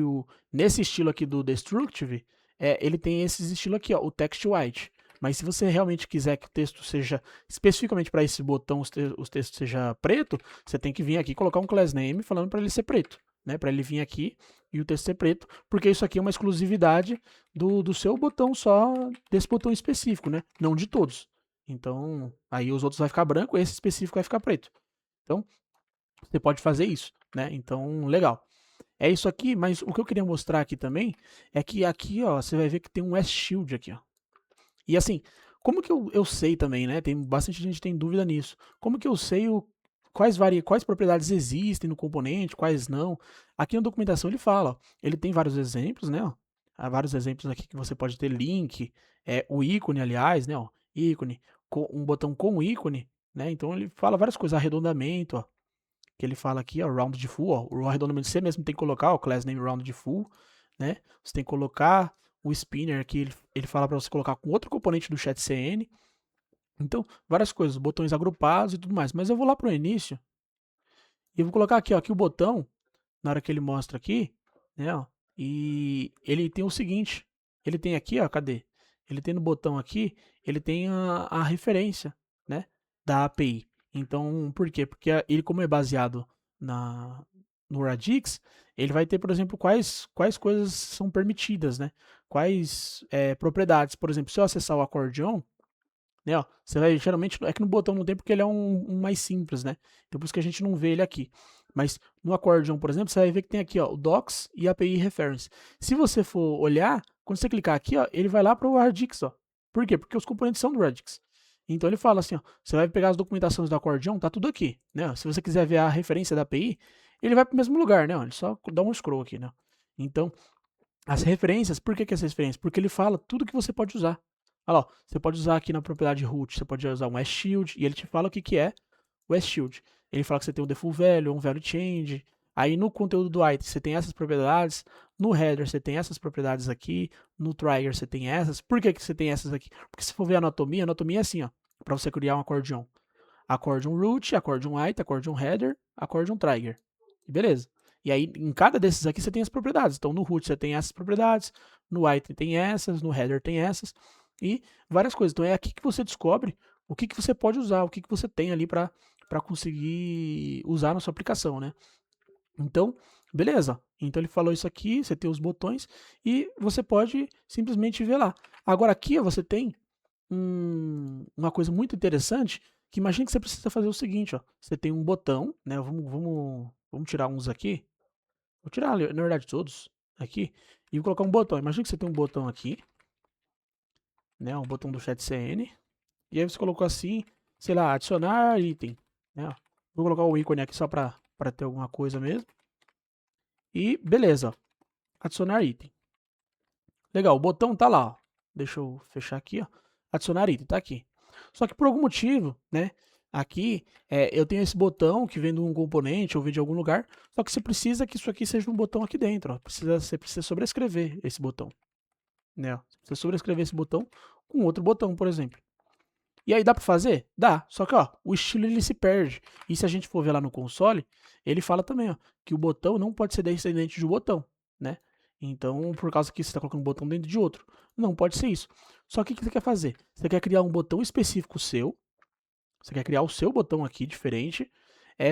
nesse estilo aqui do Destructive, ele tem esses estilos aqui, ó, o Text White. Mas se você realmente quiser que o texto seja, especificamente para esse botão, os textos seja preto, você tem que vir aqui e colocar um class name falando para ele ser preto, né? Para ele vir aqui e o texto ser preto, porque isso aqui é uma exclusividade do seu botão só, desse botão específico, né? Não de todos. Então, aí os outros vai ficar branco, esse específico vai ficar preto. Então, você pode fazer isso, né? Então, legal. É isso aqui, mas o que eu queria mostrar aqui também é que aqui, ó, você vai ver que tem um S-Shield aqui, ó. E assim, como que eu sei também, né? Tem bastante gente que tem dúvida nisso. Como que eu sei quais propriedades existem no componente, quais não? Aqui na documentação ele fala, ó, ele tem vários exemplos, né? Ó, há vários exemplos aqui que você pode ter link, o ícone, aliás, né? Ó, ícone, um botão com ícone, né? Então ele fala várias coisas, arredondamento, ó, que ele fala aqui, ó, round de full, ó, o arredondamento você mesmo tem que colocar, ó, class name round de full, né? Você tem que colocar o spinner aqui, ele fala para você colocar com outro componente do chat CN. Então, várias coisas, botões agrupados e tudo mais. Mas eu vou lá para o início e eu vou colocar aqui, ó, aqui o botão, na hora que ele mostra aqui, né, ó, e ele tem o seguinte, ele tem aqui, ó, cadê? Ele tem no botão aqui, ele tem a referência, né, da API. Então, por quê? Porque ele, como é baseado no Radix, ele vai ter, por exemplo, quais coisas são permitidas, né? Quais propriedades. Por exemplo, se eu acessar o acordeon, né, ó, você vai, geralmente, é que no botão não tem porque ele é um mais simples, né? Então por isso que a gente não vê ele aqui. Mas no Accordion, por exemplo, você vai ver que tem aqui, ó, o Docs e API Reference. Se você for olhar, quando você clicar aqui, ó, ele vai lá para o Radix, ó. Por quê? Porque os componentes são do Radix. Então ele fala assim, ó, você vai pegar as documentações do Accordion, tá tudo aqui, né? Se você quiser ver a referência da API, ele vai para o mesmo lugar, né? Ele só dá um scroll aqui, né? Então, as referências, por que as referências? Porque ele fala tudo que você pode usar. Olha lá, você pode usar aqui na propriedade root, você pode usar um S-Shield, e ele te fala o que é o S-Shield. Ele fala que você tem um default value, um value change. Aí no conteúdo do item você tem essas propriedades, no header você tem essas propriedades aqui, no trigger você tem essas. Por que você tem essas aqui? Porque se for ver a anatomia é assim, ó, para você criar um acordeon. Accordion root, accordion item, accordion header, accordion trigger. Beleza. E aí, em cada desses aqui, você tem as propriedades. Então, no root você tem essas propriedades, no item tem essas, no header tem essas, e várias coisas. Então, é aqui que você descobre o que você pode usar, o que você tem ali para conseguir usar na sua aplicação, né? Então, beleza. Então, ele falou isso aqui, você tem os botões, e você pode simplesmente ver lá. Agora, aqui você tem uma coisa muito interessante, que imagina que você precisa fazer o seguinte, ó. Você tem um botão, né? Vamos tirar uns aqui. Vou tirar, na verdade, todos aqui. E vou colocar um botão. Imagina que você tem um botão aqui, né? Um botão do chat CN. E aí você colocou assim, sei lá, adicionar item, né? Vou colocar o ícone aqui só para ter alguma coisa mesmo. E beleza, ó. Adicionar item. Legal, o botão tá lá, ó. Deixa eu fechar aqui, ó. Adicionar item, tá aqui. Só que por algum motivo, né? Aqui eu tenho esse botão que vem de um componente ou vem de algum lugar. Só que você precisa que isso aqui seja um botão aqui dentro. Ó. Você precisa sobrescrever esse botão. Né? Você precisa sobrescrever esse botão com outro botão, por exemplo. E aí dá para fazer? Dá. Só que ó, o estilo ele se perde. E se a gente for ver lá no console, ele fala também ó, que o botão não pode ser descendente de um botão, né? Então, por causa que você está colocando um botão dentro de outro. Não pode ser isso. Só que o que você quer fazer? Você quer criar um botão específico seu. Você quer criar o seu botão aqui diferente.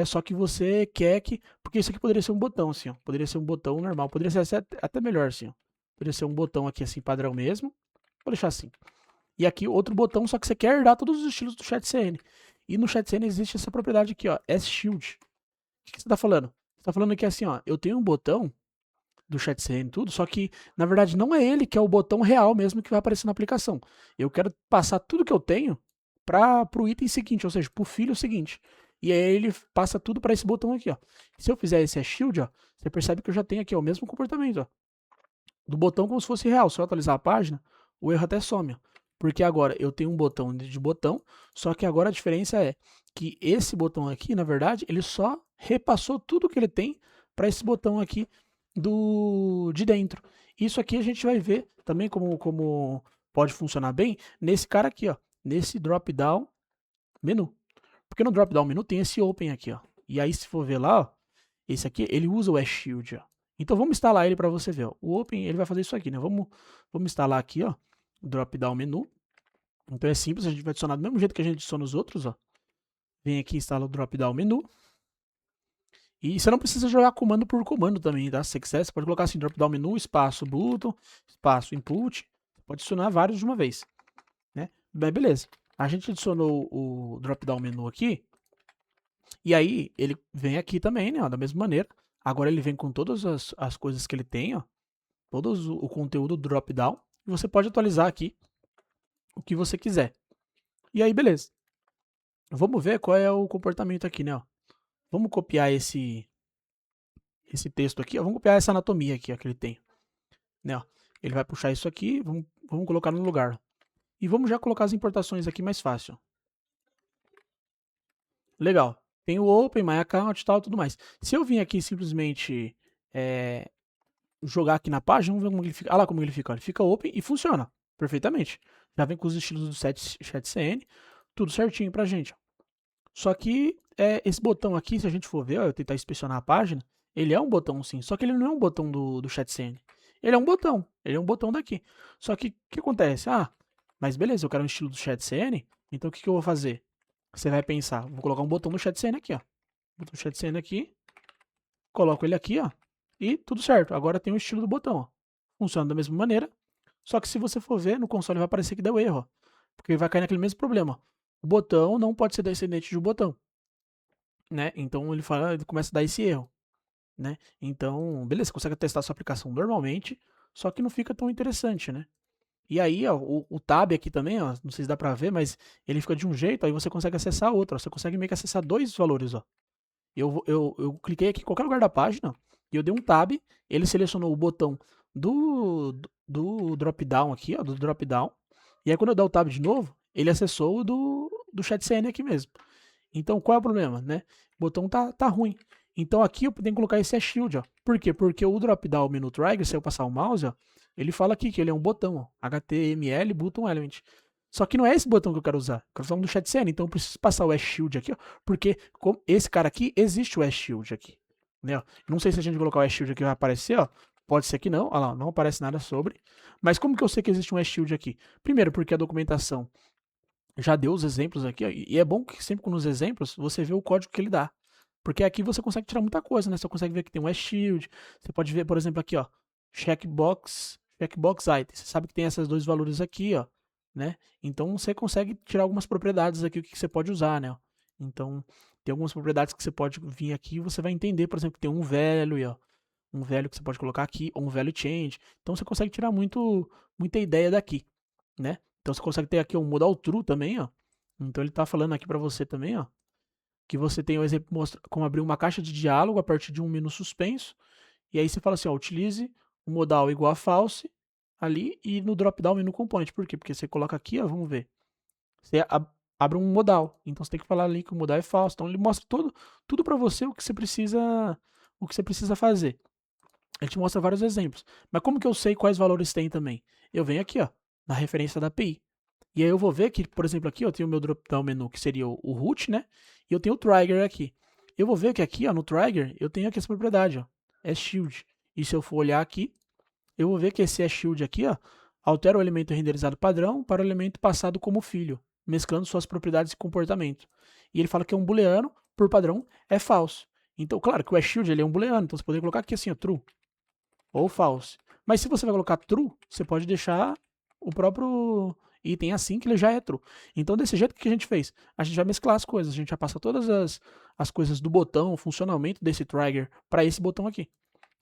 Só que você quer que. Porque isso aqui poderia ser um botão, assim, ó. Poderia ser um botão normal. Poderia ser até melhor, assim, ó. Poderia ser um botão aqui, assim, padrão mesmo. Vou deixar assim. E aqui outro botão, só que você quer herdar todos os estilos do chat CN. E no chat CN existe essa propriedade aqui, ó, S-Shield. O que você está falando? Você está falando que assim, ó, eu tenho um botão do chat CN e tudo, só que na verdade não é ele que é o botão real mesmo que vai aparecer na aplicação. Eu quero passar tudo que eu tenho para o item seguinte, ou seja, para o filho seguinte. E aí ele passa tudo para esse botão aqui, ó. Se eu fizer esse S-Shield, ó, você percebe que eu já tenho aqui ó, o mesmo comportamento, ó, do botão como se fosse real. Se eu atualizar a página, o erro até some, ó. Porque agora eu tenho um botão de botão, só que agora a diferença é que esse botão aqui, na verdade, ele só repassou tudo que ele tem para esse botão aqui de dentro. Isso aqui a gente vai ver também como pode funcionar bem nesse cara aqui, ó, nesse drop down menu. Porque no drop down menu tem esse open aqui, ó. E aí se for ver lá, ó, esse aqui, ele usa o S-Shield, ó. Então vamos instalar ele para você ver, ó. O open, ele vai fazer isso aqui, né? Vamos instalar aqui, ó, o drop down menu. Então é simples, a gente vai adicionar do mesmo jeito que a gente adiciona os outros, ó. Vem aqui e instala o drop down menu. E você não precisa jogar comando por comando também, tá? Se você quiser, você pode colocar assim, drop down menu, espaço button, espaço input. Pode adicionar vários de uma vez, né? Bem, beleza. A gente adicionou o drop-down menu aqui, e aí ele vem aqui também, né, ó, da mesma maneira. Agora ele vem com todas as coisas que ele tem, ó, todo o conteúdo do drop-down, e você pode atualizar aqui o que você quiser. E aí, beleza. Vamos ver qual é o comportamento aqui, né, ó. Vamos copiar esse texto aqui, ó, vamos copiar essa anatomia aqui, ó, que ele tem, né, ó. Ele vai puxar isso aqui, vamos colocar no lugar. E vamos já colocar as importações aqui mais fácil. Legal. Tem o Open, My Account e tal, tudo mais. Se eu vim aqui simplesmente jogar aqui na página, vamos ver como ele fica. Olha lá como ele fica. Ele fica Open e funciona perfeitamente. Já vem com os estilos do ChatCN, tudo certinho pra gente. Só que esse botão aqui, se a gente for ver, ó, eu tentar inspecionar a página, ele é um botão sim, só que ele não é um botão do ChatCN. Ele é um botão daqui. Só que o que acontece? Ah, mas beleza, eu quero um estilo do ChatCN, então o que eu vou fazer? Você vai pensar, vou colocar um botão do ChatCN aqui, ó. Botão do ChatCN aqui, coloco ele aqui, ó, e tudo certo. Agora tem o estilo do botão, ó. Funciona da mesma maneira, só que se você for ver, no console vai aparecer que deu erro, ó, porque vai cair naquele mesmo problema. O botão não pode ser descendente de um botão, né? Então ele começa a dar esse erro, né? Então, beleza, você consegue testar a sua aplicação normalmente, só que não fica tão interessante, né? E aí, ó, o tab aqui também, ó, não sei se dá pra ver, mas ele fica de um jeito, aí você consegue acessar outro, ó, você consegue meio que acessar dois valores, ó. Eu cliquei aqui em qualquer lugar da página e eu dei um tab, ele selecionou o botão do drop-down aqui, ó, do drop-down, e aí quando eu der o tab de novo, ele acessou o do ChatCN aqui mesmo. Então, qual é o problema, né? O botão tá ruim. Então aqui eu tenho que colocar esse shield, ó. Por quê? Porque o drop-down menu trigger, se eu passar o mouse, ó, ele fala aqui que ele é um botão, ó, HTML button element. Só que não é esse botão que eu quero usar. Eu quero usar um do ChatCN, então eu preciso passar o shield aqui, ó, porque esse cara aqui existe o shield aqui, né? Ó. Não sei se a gente colocar o shield aqui vai aparecer, ó. Pode ser que não, olha lá, não aparece nada sobre. Mas como que eu sei que existe um shield aqui? Primeiro, porque a documentação já deu os exemplos aqui, ó, e é bom que sempre nos exemplos você vê o código que ele dá. Porque aqui você consegue tirar muita coisa, né? Você consegue ver que tem um shield, você pode ver, por exemplo, aqui, ó, checkbox item. Você sabe que tem esses dois valores aqui, ó, né? Então você consegue tirar algumas propriedades aqui, o que você pode usar, né? Então, tem algumas propriedades que você pode vir aqui e você vai entender, por exemplo, que tem um value, ó, um value que você pode colocar aqui, ou um value change. Então você consegue tirar muita ideia daqui, né? Então você consegue ter aqui um modal true também, ó. Então ele tá falando aqui para você também, ó, que você tem o exemplo mostra como abrir uma caixa de diálogo a partir de um menu suspenso. E aí você fala assim, ó, utilize o modal igual a false ali e no drop-down menu component. Por quê? Porque você coloca aqui, ó, vamos ver. Você abre um modal. Então você tem que falar ali que o modal é falso. Então ele mostra tudo para você o que você precisa fazer. Ele te mostra vários exemplos. Mas como que eu sei quais valores tem também? Eu venho aqui, ó, na referência da API. E aí eu vou ver que, por exemplo, aqui eu tenho o meu drop-down menu, que seria o root, né? E eu tenho o trigger aqui. Eu vou ver que aqui, ó, no trigger, eu tenho aqui essa propriedade, ó, é shield. E se eu for olhar aqui, eu vou ver que esse shield aqui, ó, altera o elemento renderizado padrão para o elemento passado como filho, mesclando suas propriedades e comportamento. E ele fala que é um booleano, por padrão, é falso. Então, claro que o shield ele é um booleano, então você poderia colocar aqui assim, ó, true ou false. Mas se você vai colocar true, você pode deixar o próprio item assim que ele já é true. Então, desse jeito, o que a gente fez? A gente vai mesclar as coisas, a gente já passa todas as coisas do botão, o funcionamento desse trigger para esse botão aqui.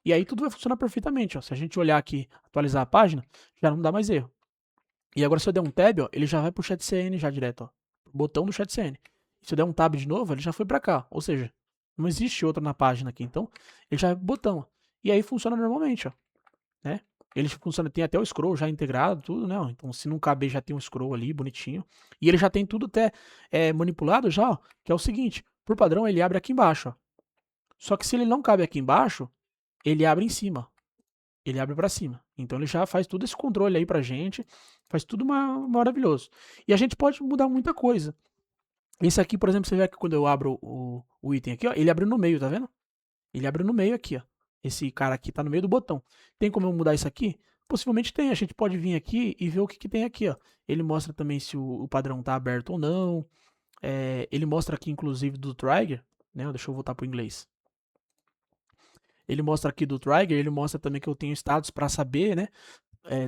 E aí tudo vai funcionar perfeitamente. Ó. Se a gente olhar aqui, atualizar a página, já não dá mais erro. E agora se eu der um tab, ó, ele já vai pro ChatCN já direto, ó. O botão do ChatCN. Se eu der um tab de novo, ele já foi para cá. Ou seja, não existe outro na página aqui. Então, ele já é botão. Ó. E aí funciona normalmente, ó. Né? Ele funciona, tem até o scroll já integrado, tudo, né? Então, se não caber, já tem um scroll ali, bonitinho. E ele já tem tudo até manipulado já, ó, que é o seguinte, por padrão, ele abre aqui embaixo, ó. Só que se ele não cabe aqui embaixo, ele abre em cima. Ele abre para cima. Então ele já faz todo esse controle aí pra gente, faz tudo maravilhoso. E a gente pode mudar muita coisa. Esse aqui, por exemplo, você vê que quando eu abro o item aqui, ó, ele abre no meio, tá vendo? Ele abre no meio aqui, ó. Esse cara aqui tá no meio do botão. Tem como eu mudar isso aqui? Possivelmente tem. A gente pode vir aqui e ver o que tem aqui, ó. Ele mostra também se o padrão tá aberto ou não. Ele mostra aqui, inclusive, do trigger, né? Deixa eu voltar pro inglês. Ele mostra aqui do trigger, ele mostra também que eu tenho status para saber, né?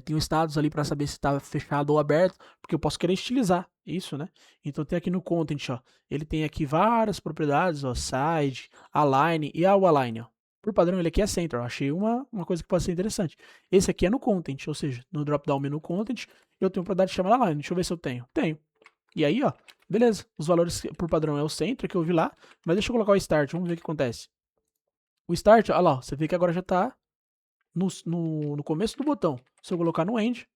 tem os status ali para saber se está fechado ou aberto, porque eu posso querer estilizar isso, né? Então tem aqui no content, ó, ele tem aqui várias propriedades, ó, side, align e o align, ó. Por padrão ele aqui é center, ó. Achei uma coisa que pode ser interessante. Esse aqui é no content, ou seja, no drop down menu content, eu tenho uma propriedade chamada align. Deixa eu ver se eu tenho. Tenho. E aí, ó, beleza. Os valores por padrão é o center que eu vi lá, mas deixa eu colocar o start, vamos ver o que acontece. O start, olha lá, ó, você vê que agora já está no começo do botão. Se eu colocar no end,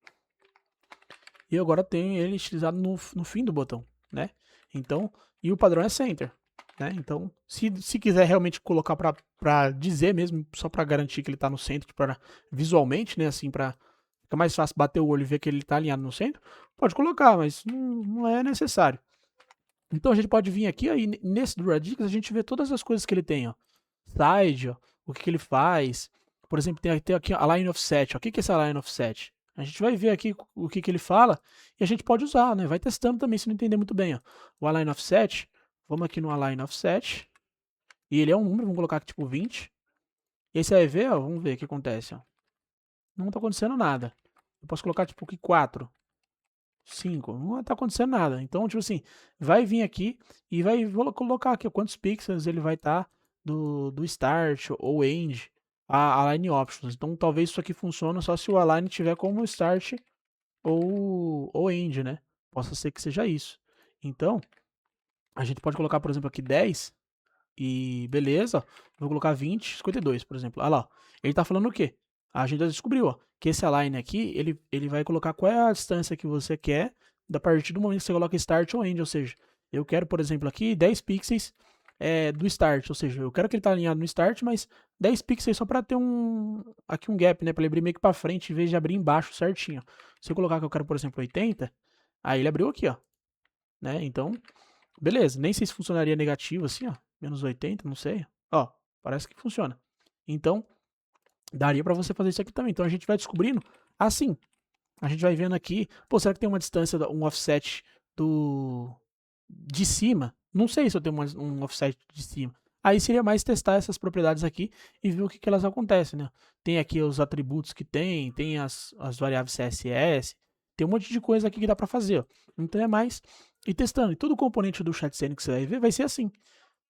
e agora tenho ele estilizado no fim do botão, né? Então, e o padrão é center, né? Então, se quiser realmente colocar para dizer mesmo, só para garantir que ele está no centro, para visualmente, né? Assim, para ficar mais fácil bater o olho e ver que ele está alinhado no centro, pode colocar, mas não é necessário. Então a gente pode vir aqui, aí nesse do Radix a gente vê todas as coisas que ele tem, ó. Side, ó, o que ele faz. Por exemplo, tem aqui a line offset. Ó. O que é essa line offset? A gente vai ver aqui o que ele fala e a gente pode usar, né? Vai testando também se não entender muito bem. Ó. O align offset, vamos aqui no align offset. E ele é um número, vamos colocar aqui tipo 20. E aí você vai ver, ó, vamos ver o que acontece. Ó. Não está acontecendo nada. Eu posso colocar tipo aqui 4. 5, não tá acontecendo nada. Então, tipo assim, vai vir aqui e vou colocar aqui quantos pixels ele vai estar do start ou end a align options. Então, talvez isso aqui funcione só se o align tiver como start ou end, né? Possa ser que seja isso. Então, a gente pode colocar, por exemplo, aqui 10 e beleza, vou colocar 20, 52, por exemplo. Olha lá, ele tá falando o quê? A gente já descobriu, ó, que esse align aqui, ele vai colocar qual é a distância que você quer da partir do momento que você coloca start ou end, ou seja, eu quero, por exemplo, aqui 10 pixels do start, ou seja, eu quero que ele tá alinhado no start, mas 10 pixels só para ter aqui um gap, né, para ele abrir meio que para frente em vez de abrir embaixo certinho. Se eu colocar que eu quero, por exemplo, 80, aí ele abriu aqui, ó, né? Então, beleza, nem sei se funcionaria negativo assim, ó. Menos 80, não sei. Ó, parece que funciona. Então, daria para você fazer isso aqui também. Então a gente vai descobrindo assim. A gente vai vendo aqui, pô, será que tem uma distância, um offset de cima? Não sei se eu tenho um offset de cima. Aí seria mais testar essas propriedades aqui e ver o que elas acontecem, né? Tem aqui os atributos que tem as variáveis CSS, tem um monte de coisa aqui que dá para fazer, ó. Então é mais ir testando. E todo componente do ChatCN que você vai ver vai ser assim.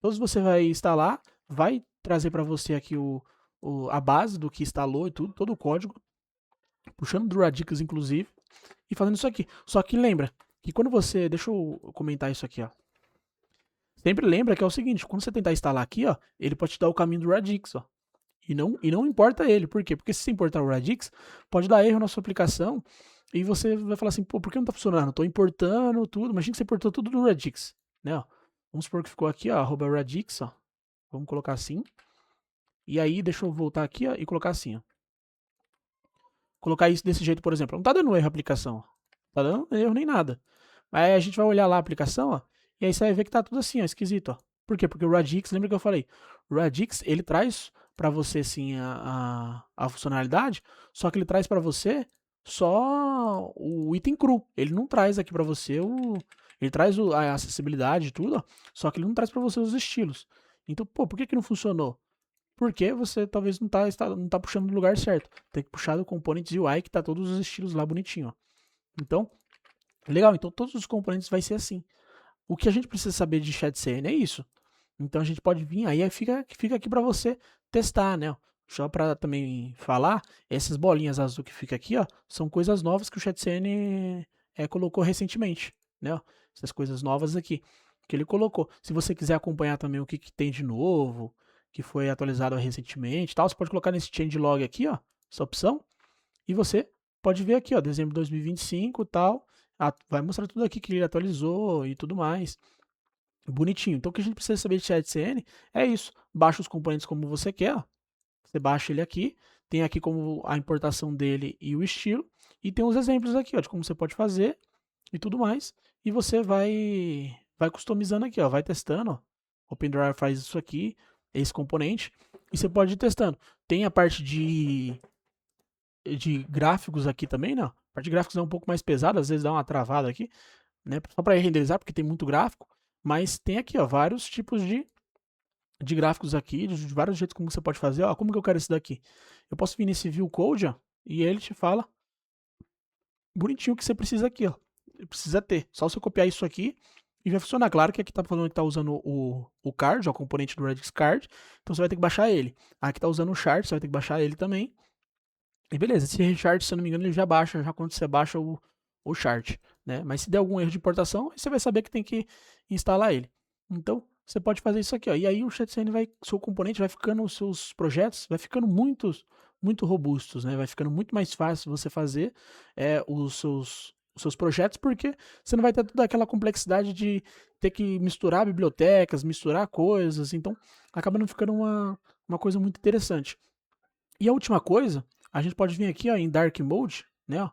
Todos você vai instalar, vai trazer para você aqui a base do que instalou e tudo, todo o código, puxando do Radix inclusive, e fazendo isso aqui. Só que lembra que quando você, deixa eu comentar isso aqui, ó. Sempre lembra que é o seguinte, quando você tentar instalar aqui, ó, ele pode te dar o caminho do Radix, ó. E não importa ele, por quê? Porque se você importar o Radix, pode dar erro na sua aplicação e você vai falar assim, pô, por que não tá funcionando? Tô importando tudo, imagina que você importou tudo no Radix, né, ó. Vamos supor que ficou aqui, ó, @radix, ó. Vamos colocar assim. E aí, deixa eu voltar aqui, ó, e colocar assim, ó. Colocar isso desse jeito, por exemplo. Não tá dando erro a aplicação, ó. Tá dando erro nem nada. Aí a gente vai olhar lá a aplicação, ó, e aí você vai ver que tá tudo assim, ó, esquisito, ó. Por quê? Porque o Radix, lembra que eu falei? O Radix, ele traz para você, sim, a funcionalidade, só que ele traz para você só o item cru. Ele não traz aqui para você ele traz a acessibilidade e tudo, ó, só que ele não traz para você os estilos. Então, pô, por que não funcionou? Porque você talvez não tá puxando do lugar certo. Tem que puxar do componentes UI que tá todos os estilos lá bonitinho, ó. Então, legal, então todos os componentes vai ser assim. O que a gente precisa saber de ChatCN é isso. Então a gente pode vir, aí fica aqui para você testar, né? Só para também falar, essas bolinhas azul que fica aqui, ó, são coisas novas que o ChatCN colocou recentemente, né? Essas coisas novas aqui que ele colocou. Se você quiser acompanhar também o que tem de novo, que foi atualizado recentemente, tal, você pode colocar nesse changelog aqui, ó, essa opção, e você pode ver aqui, ó, dezembro de 2025 e tal, vai mostrar tudo aqui que ele atualizou e tudo mais. Bonitinho. Então o que a gente precisa saber de ChatCN é isso. Baixa os componentes como você quer. Ó. Você baixa ele aqui. Tem aqui como a importação dele e o estilo. E tem os exemplos aqui, ó, de como você pode fazer e tudo mais. E você vai customizando aqui, ó, vai testando. Ó. OpenDrive faz isso aqui, esse componente. E você pode ir testando. Tem a parte de gráficos aqui também, né? A parte de gráficos é um pouco mais pesada, às vezes dá uma travada aqui, né? Só para renderizar, porque tem muito gráfico. Mas tem aqui, ó, vários tipos de gráficos aqui, de vários jeitos como você pode fazer. Ó, como que eu quero esse daqui? Eu posso vir nesse View Code, ó, e ele te fala bonitinho que você precisa aqui, ó. Precisa ter. Só você copiar isso aqui e vai funcionar. Claro que aqui tá falando que tá usando o card, ó, o componente do Redux Card. Então você vai ter que baixar ele. Aqui tá usando o chart, você vai ter que baixar ele também. E beleza, esse chart, se eu não me engano, ele já baixa, já quando você baixa o chart, né? Mas se der algum erro de importação, você vai saber que tem que instalar ele. Então, você pode fazer isso aqui, ó. E aí o ChatCN vai, seu componente vai ficando, os seus projetos vai ficando muito robustos, né? Vai ficando muito mais fácil você fazer os seus projetos, porque você não vai ter toda aquela complexidade de ter que misturar bibliotecas, misturar coisas. Então, acaba não ficando uma coisa muito interessante. E a última coisa, a gente pode vir aqui ó, em Dark Mode, né? Ó,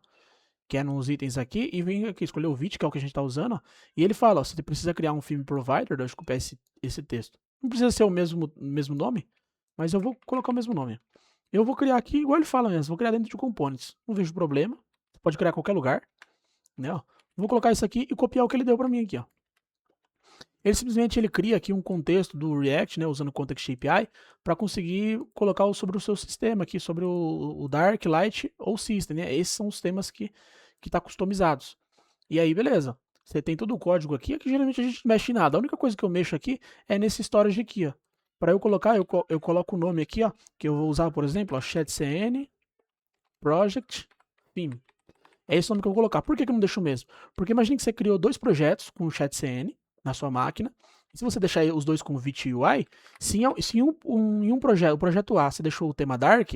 que é nos itens aqui, e vem aqui escolher o VIT, que é o que a gente está usando, ó, e ele fala, ó, você precisa criar um theme provider, deixa eu copiar esse texto. Não precisa ser o mesmo nome, mas eu vou colocar o mesmo nome. Eu vou criar aqui, igual ele fala mesmo, vou criar dentro de components. Não vejo problema, você pode criar em qualquer lugar, né? Ó. Vou colocar isso aqui e copiar o que ele deu para mim aqui, ó. Ele simplesmente cria aqui um contexto do React, né, usando o Context API, para conseguir colocar sobre o seu sistema aqui, sobre o Dark, Light ou System, né? Esses são os temas que tá customizados. E aí, beleza. Você tem todo o código aqui, que geralmente a gente não mexe em nada. A única coisa que eu mexo aqui é nesse storage aqui, ó. Para eu colocar, eu coloco o nome aqui, ó, que eu vou usar, por exemplo, ó, ChatCN Project Theme. É esse o nome que eu vou colocar. Por que eu não deixo o mesmo? Porque imagine que você criou 2 projetos com o ChatCN na sua máquina. E se você deixar os dois com Vite UI, se em um projeto, o projeto A, você deixou o tema Dark,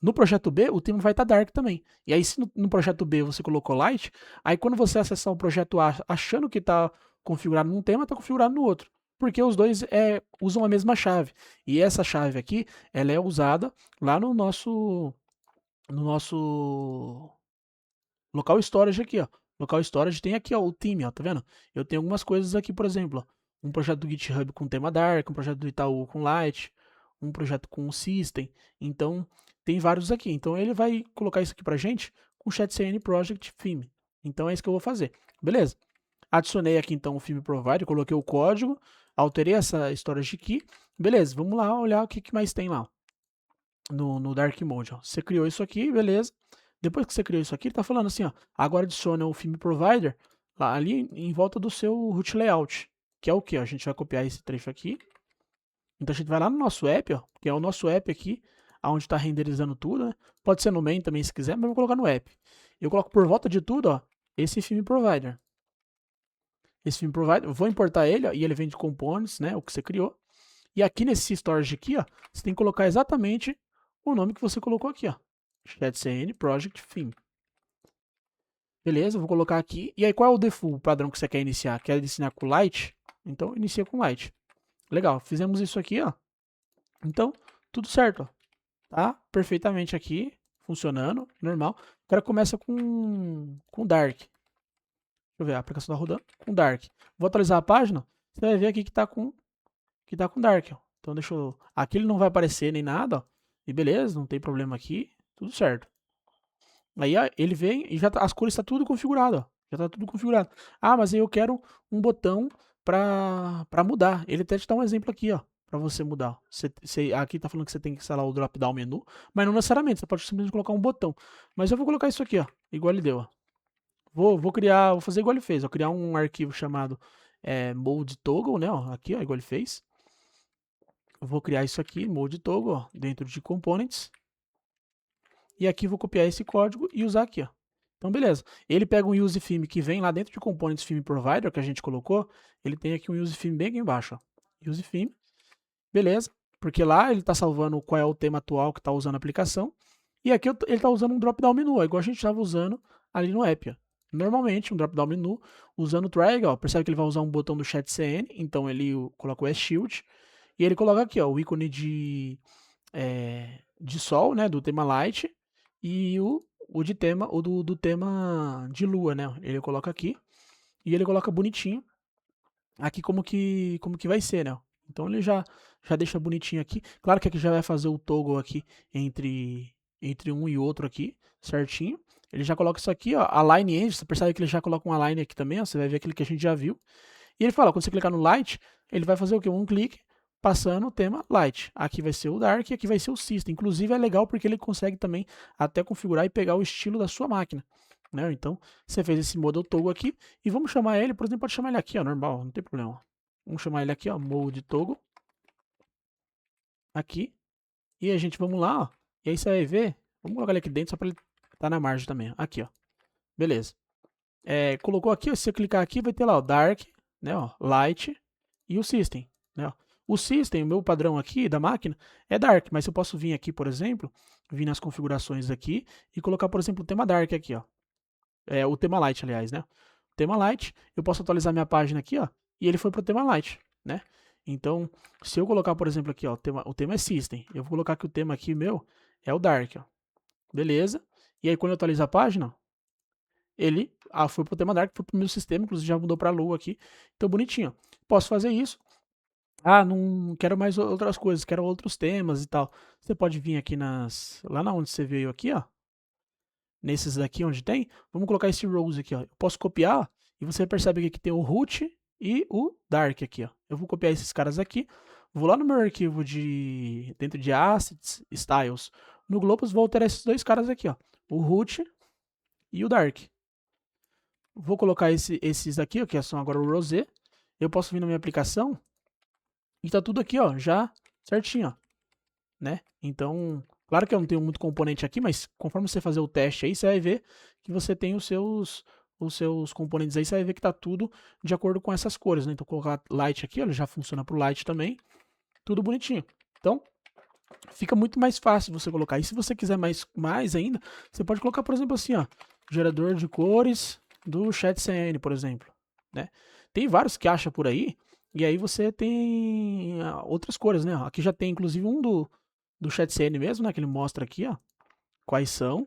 no projeto B, o tema vai estar Dark também. E aí, se no projeto B você colocou Light, aí quando você acessar o projeto A achando que está configurado num tema, está configurado no outro. Porque os dois usam a mesma chave. E essa chave aqui, ela é usada lá no nosso local storage aqui, ó. Local storage tem aqui, ó, o time, ó, tá vendo? Eu tenho algumas coisas aqui, por exemplo, ó, um projeto do GitHub com tema Dark, um projeto do Itaú com Light, um projeto com System. Então, tem vários aqui. Então, ele vai colocar isso aqui pra gente com o ChatCN Project Theme. Então, é isso que eu vou fazer. Beleza? Adicionei aqui, então, o Theme Provider, coloquei o código, alterei essa storage aqui. Beleza, vamos lá olhar o que mais tem lá no Dark Mode. Ó. Você criou isso aqui, beleza. Depois que você criou isso aqui, ele está falando assim, ó, agora adiciona o Theme Provider lá, ali em volta do seu root layout, que é o que? A gente vai copiar esse trecho aqui. Então a gente vai lá no nosso app, ó, que é o nosso app aqui, onde está renderizando tudo, né? Pode ser no main também se quiser, mas eu vou colocar no app. Eu coloco por volta de tudo, ó, esse Theme Provider. Esse Theme Provider, eu vou importar ele, ó, e ele vem de components, né, o que você criou. E aqui nesse storage aqui, ó, você tem que colocar exatamente o nome que você colocou aqui, ó. ChatCN Project Theme. Beleza, vou colocar aqui. E aí, qual é o default padrão que você quer iniciar? Quer iniciar com Light? Então, inicia com Light. Legal, fizemos isso aqui, ó. Então, tudo certo, ó. Tá perfeitamente aqui, funcionando, normal. O cara começa com Dark. Deixa eu ver, a aplicação tá rodando com Dark. Vou atualizar a página, você vai ver aqui que tá com Dark, ó. Então, deixa eu... Aqui ele não vai aparecer nem nada, ó. E beleza, não tem problema aqui, tudo certo. Aí ele vem e já as cores está tudo configurado, ó. Já está tudo configurado. Ah, mas aí eu quero um botão para mudar. Ele até te dá um exemplo aqui, ó, para você mudar. Aqui está falando que você tem que instalar o drop down menu, mas não necessariamente. Você pode simplesmente colocar um botão. Mas eu vou colocar isso aqui, ó, igual ele deu, ó. Vou fazer igual ele fez. Vou criar um arquivo chamado mode toggle, né? Ó, aqui, ó, igual ele fez. Eu vou criar isso aqui, mode toggle, ó, dentro de components. E aqui vou copiar esse código e usar aqui, ó. Então, beleza. Ele pega um use theme que vem lá dentro de components theme provider que a gente colocou. Ele tem aqui um use theme bem aqui embaixo, ó. Use theme. Beleza. Porque lá ele está salvando qual é o tema atual que está usando a aplicação. E aqui ele está usando um drop-down menu, igual a gente estava usando ali no app, ó. Normalmente, um drop-down menu usando o triangle, ó. Percebe que ele vai usar um botão do ChatCN. Então, ele coloca o S-Shield. E ele coloca aqui, ó, o ícone de sol, né, do tema Light. E o de tema, do tema de lua, né? Ele coloca aqui. E ele coloca bonitinho aqui como que vai ser, né? Então ele já deixa bonitinho aqui. Claro que aqui já vai fazer o toggle aqui entre um e outro aqui, certinho. Ele já coloca isso aqui, ó, align end. Você percebe que ele já coloca um align aqui também, ó. Você vai ver aquele que a gente já viu. E ele fala, quando você clicar no light, ele vai fazer o quê? Um clique passando o tema Light. Aqui vai ser o Dark e aqui vai ser o System. Inclusive é legal porque ele consegue também até configurar e pegar o estilo da sua máquina. né? Então, você fez esse model toggle aqui e vamos chamar ele, por exemplo, pode chamar ele aqui, ó, normal, não tem problema. Vamos chamar ele aqui, ó, mode toggle. Aqui. E a gente, vamos lá, ó. E aí você vai ver, vamos colocar ele aqui dentro só para ele estar na margem também. Aqui, ó. Beleza. Colocou aqui, se você clicar aqui, vai ter lá o Dark, né, ó, Light e o System, né, ó. O System, o meu padrão aqui da máquina, é Dark, mas eu posso vir aqui, por exemplo, vir nas configurações aqui e colocar, por exemplo, o tema Dark aqui, ó. O tema Light, aliás, né. O tema Light, eu posso atualizar minha página aqui, ó, e ele foi pro tema Light, né. Então, se eu colocar, por exemplo, aqui, ó, o tema é System, eu vou colocar que o tema aqui meu é o Dark, ó. Beleza. E aí, quando eu atualizo a página, ele foi pro tema Dark, foi pro meu sistema, inclusive já mudou pra Lua aqui. Então, bonitinho. Posso fazer isso. Ah, não quero mais outras coisas, quero outros temas e tal. Você pode vir aqui lá na onde você veio aqui, ó. Nesses daqui onde tem, vamos colocar esse Rose aqui, ó. Eu posso copiar, ó, e você percebe que tem o root e o dark aqui, ó. Eu vou copiar esses caras aqui, vou lá no meu arquivo dentro de assets, styles, no Globus vou alterar esses dois caras aqui, ó. O root e o dark. Vou colocar esses aqui, ó, que são agora o rosé. Eu posso vir na minha aplicação e tá tudo aqui, ó, já certinho, ó, né? Então, claro que eu não tenho muito componente aqui, mas conforme você fazer o teste aí, você vai ver que você tem os seus componentes aí, você vai ver que tá tudo de acordo com essas cores, né? Então, colocar light aqui, ó, ele já funciona pro light também, tudo bonitinho. Então, fica muito mais fácil você colocar. E se você quiser mais ainda, você pode colocar, por exemplo, assim, ó, gerador de cores do ChatCN, por exemplo, né? Tem vários que acha por aí, e aí você tem outras cores, né? Aqui já tem, inclusive, um do ChatCN mesmo, né? Que ele mostra aqui, ó, quais são.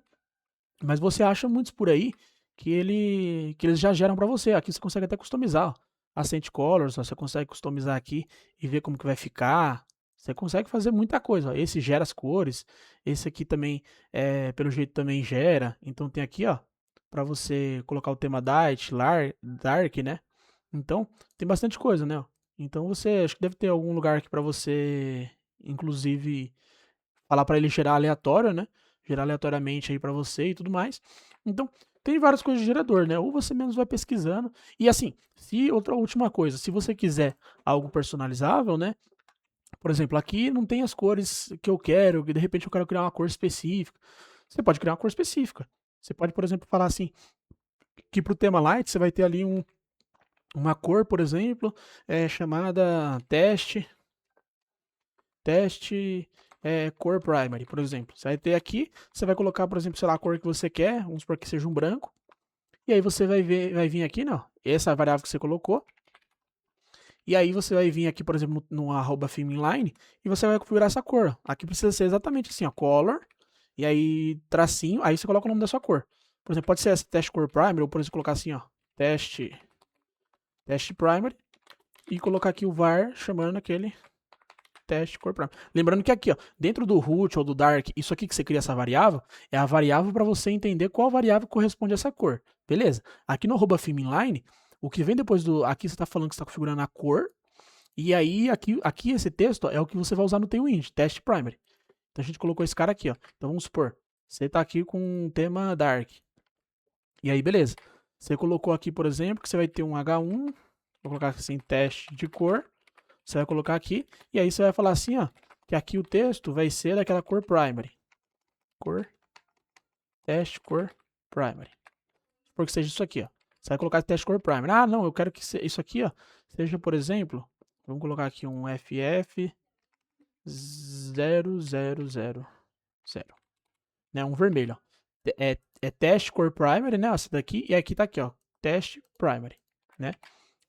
Mas você acha muitos por aí que eles já geram para você. Aqui você consegue até customizar, ó. Accent Colors, ó, você consegue customizar aqui e ver como que vai ficar. Você consegue fazer muita coisa. Ó. Esse gera as cores. Esse aqui também, pelo jeito, também gera. Então tem aqui, ó, para você colocar o tema Dark, né? Então tem bastante coisa, né? Ó. Então você, acho que deve ter algum lugar aqui para você, inclusive, falar para ele gerar aleatório, né? Gerar aleatoriamente aí para você e tudo mais. Então, tem várias coisas de gerador, né? Ou você menos vai pesquisando. E assim, outra última coisa, se você quiser algo personalizável, né? Por exemplo, aqui não tem as cores que eu quero, que de repente eu quero criar uma cor específica. Você pode criar uma cor específica. Você pode, por exemplo, falar assim, que para o tema light você vai ter ali uma cor, por exemplo, chamada teste cor primary, por exemplo. Você vai ter aqui, você vai colocar, por exemplo, sei lá, a cor que você quer, vamos supor que seja um branco. E aí você vai vir aqui, não, essa variável que você colocou. E aí você vai vir aqui, por exemplo, no @filminline e você vai configurar essa cor. Aqui precisa ser exatamente assim, ó, color, e aí tracinho, aí você coloca o nome da sua cor. Por exemplo, pode ser essa teste cor primary, ou por exemplo, colocar assim, ó, teste primary, e colocar aqui o var chamando aquele teste cor primary. Lembrando que aqui, ó, dentro do root ou do dark, isso aqui que você cria essa variável, é a variável para você entender qual variável corresponde a essa cor. Beleza? Aqui no @filminline, o que vem depois aqui você está falando que você está configurando a cor, e aí aqui esse texto ó, é o que você vai usar no Tailwind, teste primary. Então a gente colocou esse cara aqui, ó. Então vamos supor, você está aqui com um tema dark. E aí, beleza. Você colocou aqui, por exemplo, que você vai ter um H1, vou colocar assim, teste de cor. Você vai colocar aqui, e aí você vai falar assim, ó, que aqui o texto vai ser daquela cor primary. Teste cor primary. Porque seja isso aqui, ó. Você vai colocar teste cor primary. Ah, não, eu quero que isso aqui, ó, seja, por exemplo, vamos colocar aqui um FF 0000, né, um vermelho, ó. É teste cor primary, né, essa daqui, e aqui tá aqui, ó, teste primary, né.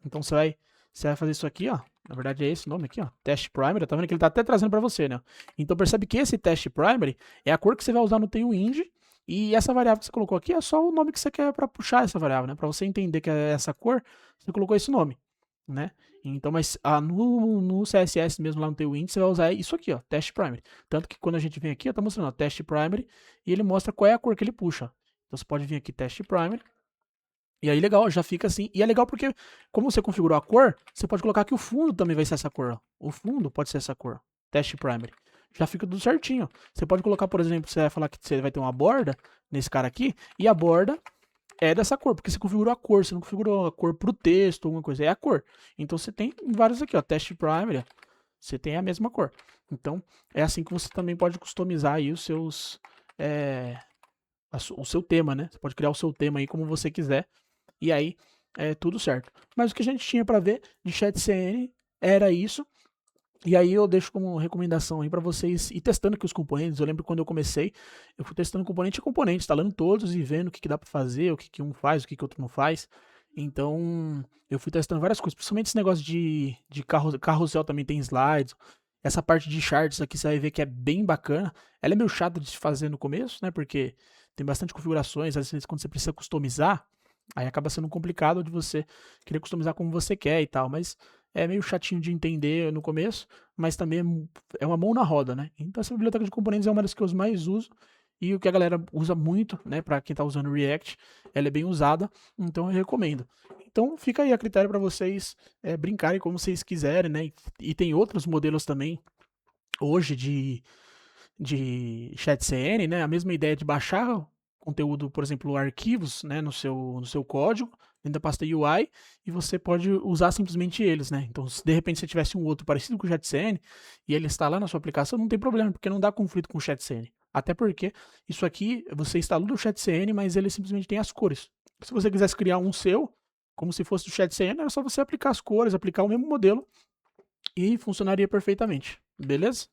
Então você vai fazer isso aqui, ó. Na verdade é esse o nome aqui, ó. Teste primary. Tá vendo que ele tá até trazendo para você, né? Então percebe que esse teste primary é a cor que você vai usar no Tailwind. E essa variável que você colocou aqui é só o nome que você quer para puxar essa variável, né? Para você entender que é essa cor, você colocou esse nome, né? Então, mas no CSS mesmo lá no Tailwind, você vai usar isso aqui, ó, teste primary. Tanto que quando a gente vem aqui, ó, tá mostrando, ó, teste primary, e ele mostra qual é a cor que ele puxa. Então você pode vir aqui, teste primary. E aí legal, já fica assim. E é legal porque, como você configurou a cor, você pode colocar que o fundo também vai ser essa cor. Ó. O fundo pode ser essa cor. Teste primary. Já fica tudo certinho. Você pode colocar, por exemplo, você vai falar que você vai ter uma borda nesse cara aqui. E a borda é dessa cor, porque você configurou a cor, você não configurou a cor pro texto ou alguma coisa, é a cor. Então você tem vários aqui, ó, teste primary, você tem a mesma cor. Então é assim que você também pode customizar aí os seus, o seu tema, né? Você pode criar o seu tema aí como você quiser, e aí é tudo certo. Mas o que a gente tinha para ver de ChatCN era isso. E aí eu deixo como recomendação aí para vocês ir testando aqui os componentes. Eu lembro quando eu comecei, eu fui testando componente a componente, instalando todos e vendo o que dá para fazer, o que um faz, o que outro não faz. Então, eu fui testando várias coisas, principalmente esse negócio de carrossel também tem slides. Essa parte de charts aqui você vai ver que é bem bacana. Ela é meio chata de se fazer no começo, né? Porque tem bastante configurações, às vezes quando você precisa customizar, aí acaba sendo complicado de você querer customizar como você quer e tal, mas é meio chatinho de entender no começo, mas também é uma mão na roda, né? Então essa biblioteca de componentes é uma das que eu mais uso e o que a galera usa muito, né, para quem está usando React, ela é bem usada, então eu recomendo. Então fica aí a critério para vocês brincarem como vocês quiserem, né? E tem outros modelos também hoje de ChatCN, né? A mesma ideia de baixar conteúdo, por exemplo, arquivos, né, no seu código, dentro da pasta UI, e você pode usar simplesmente eles, né? Então, se de repente você tivesse um outro parecido com o ChatCN e ele está lá na sua aplicação, não tem problema, porque não dá conflito com o ChatCN. Até porque isso aqui, você instalou do ChatCN, mas ele simplesmente tem as cores. Se você quisesse criar um seu, como se fosse do ChatCN, era só você aplicar as cores, aplicar o mesmo modelo e funcionaria perfeitamente. Beleza?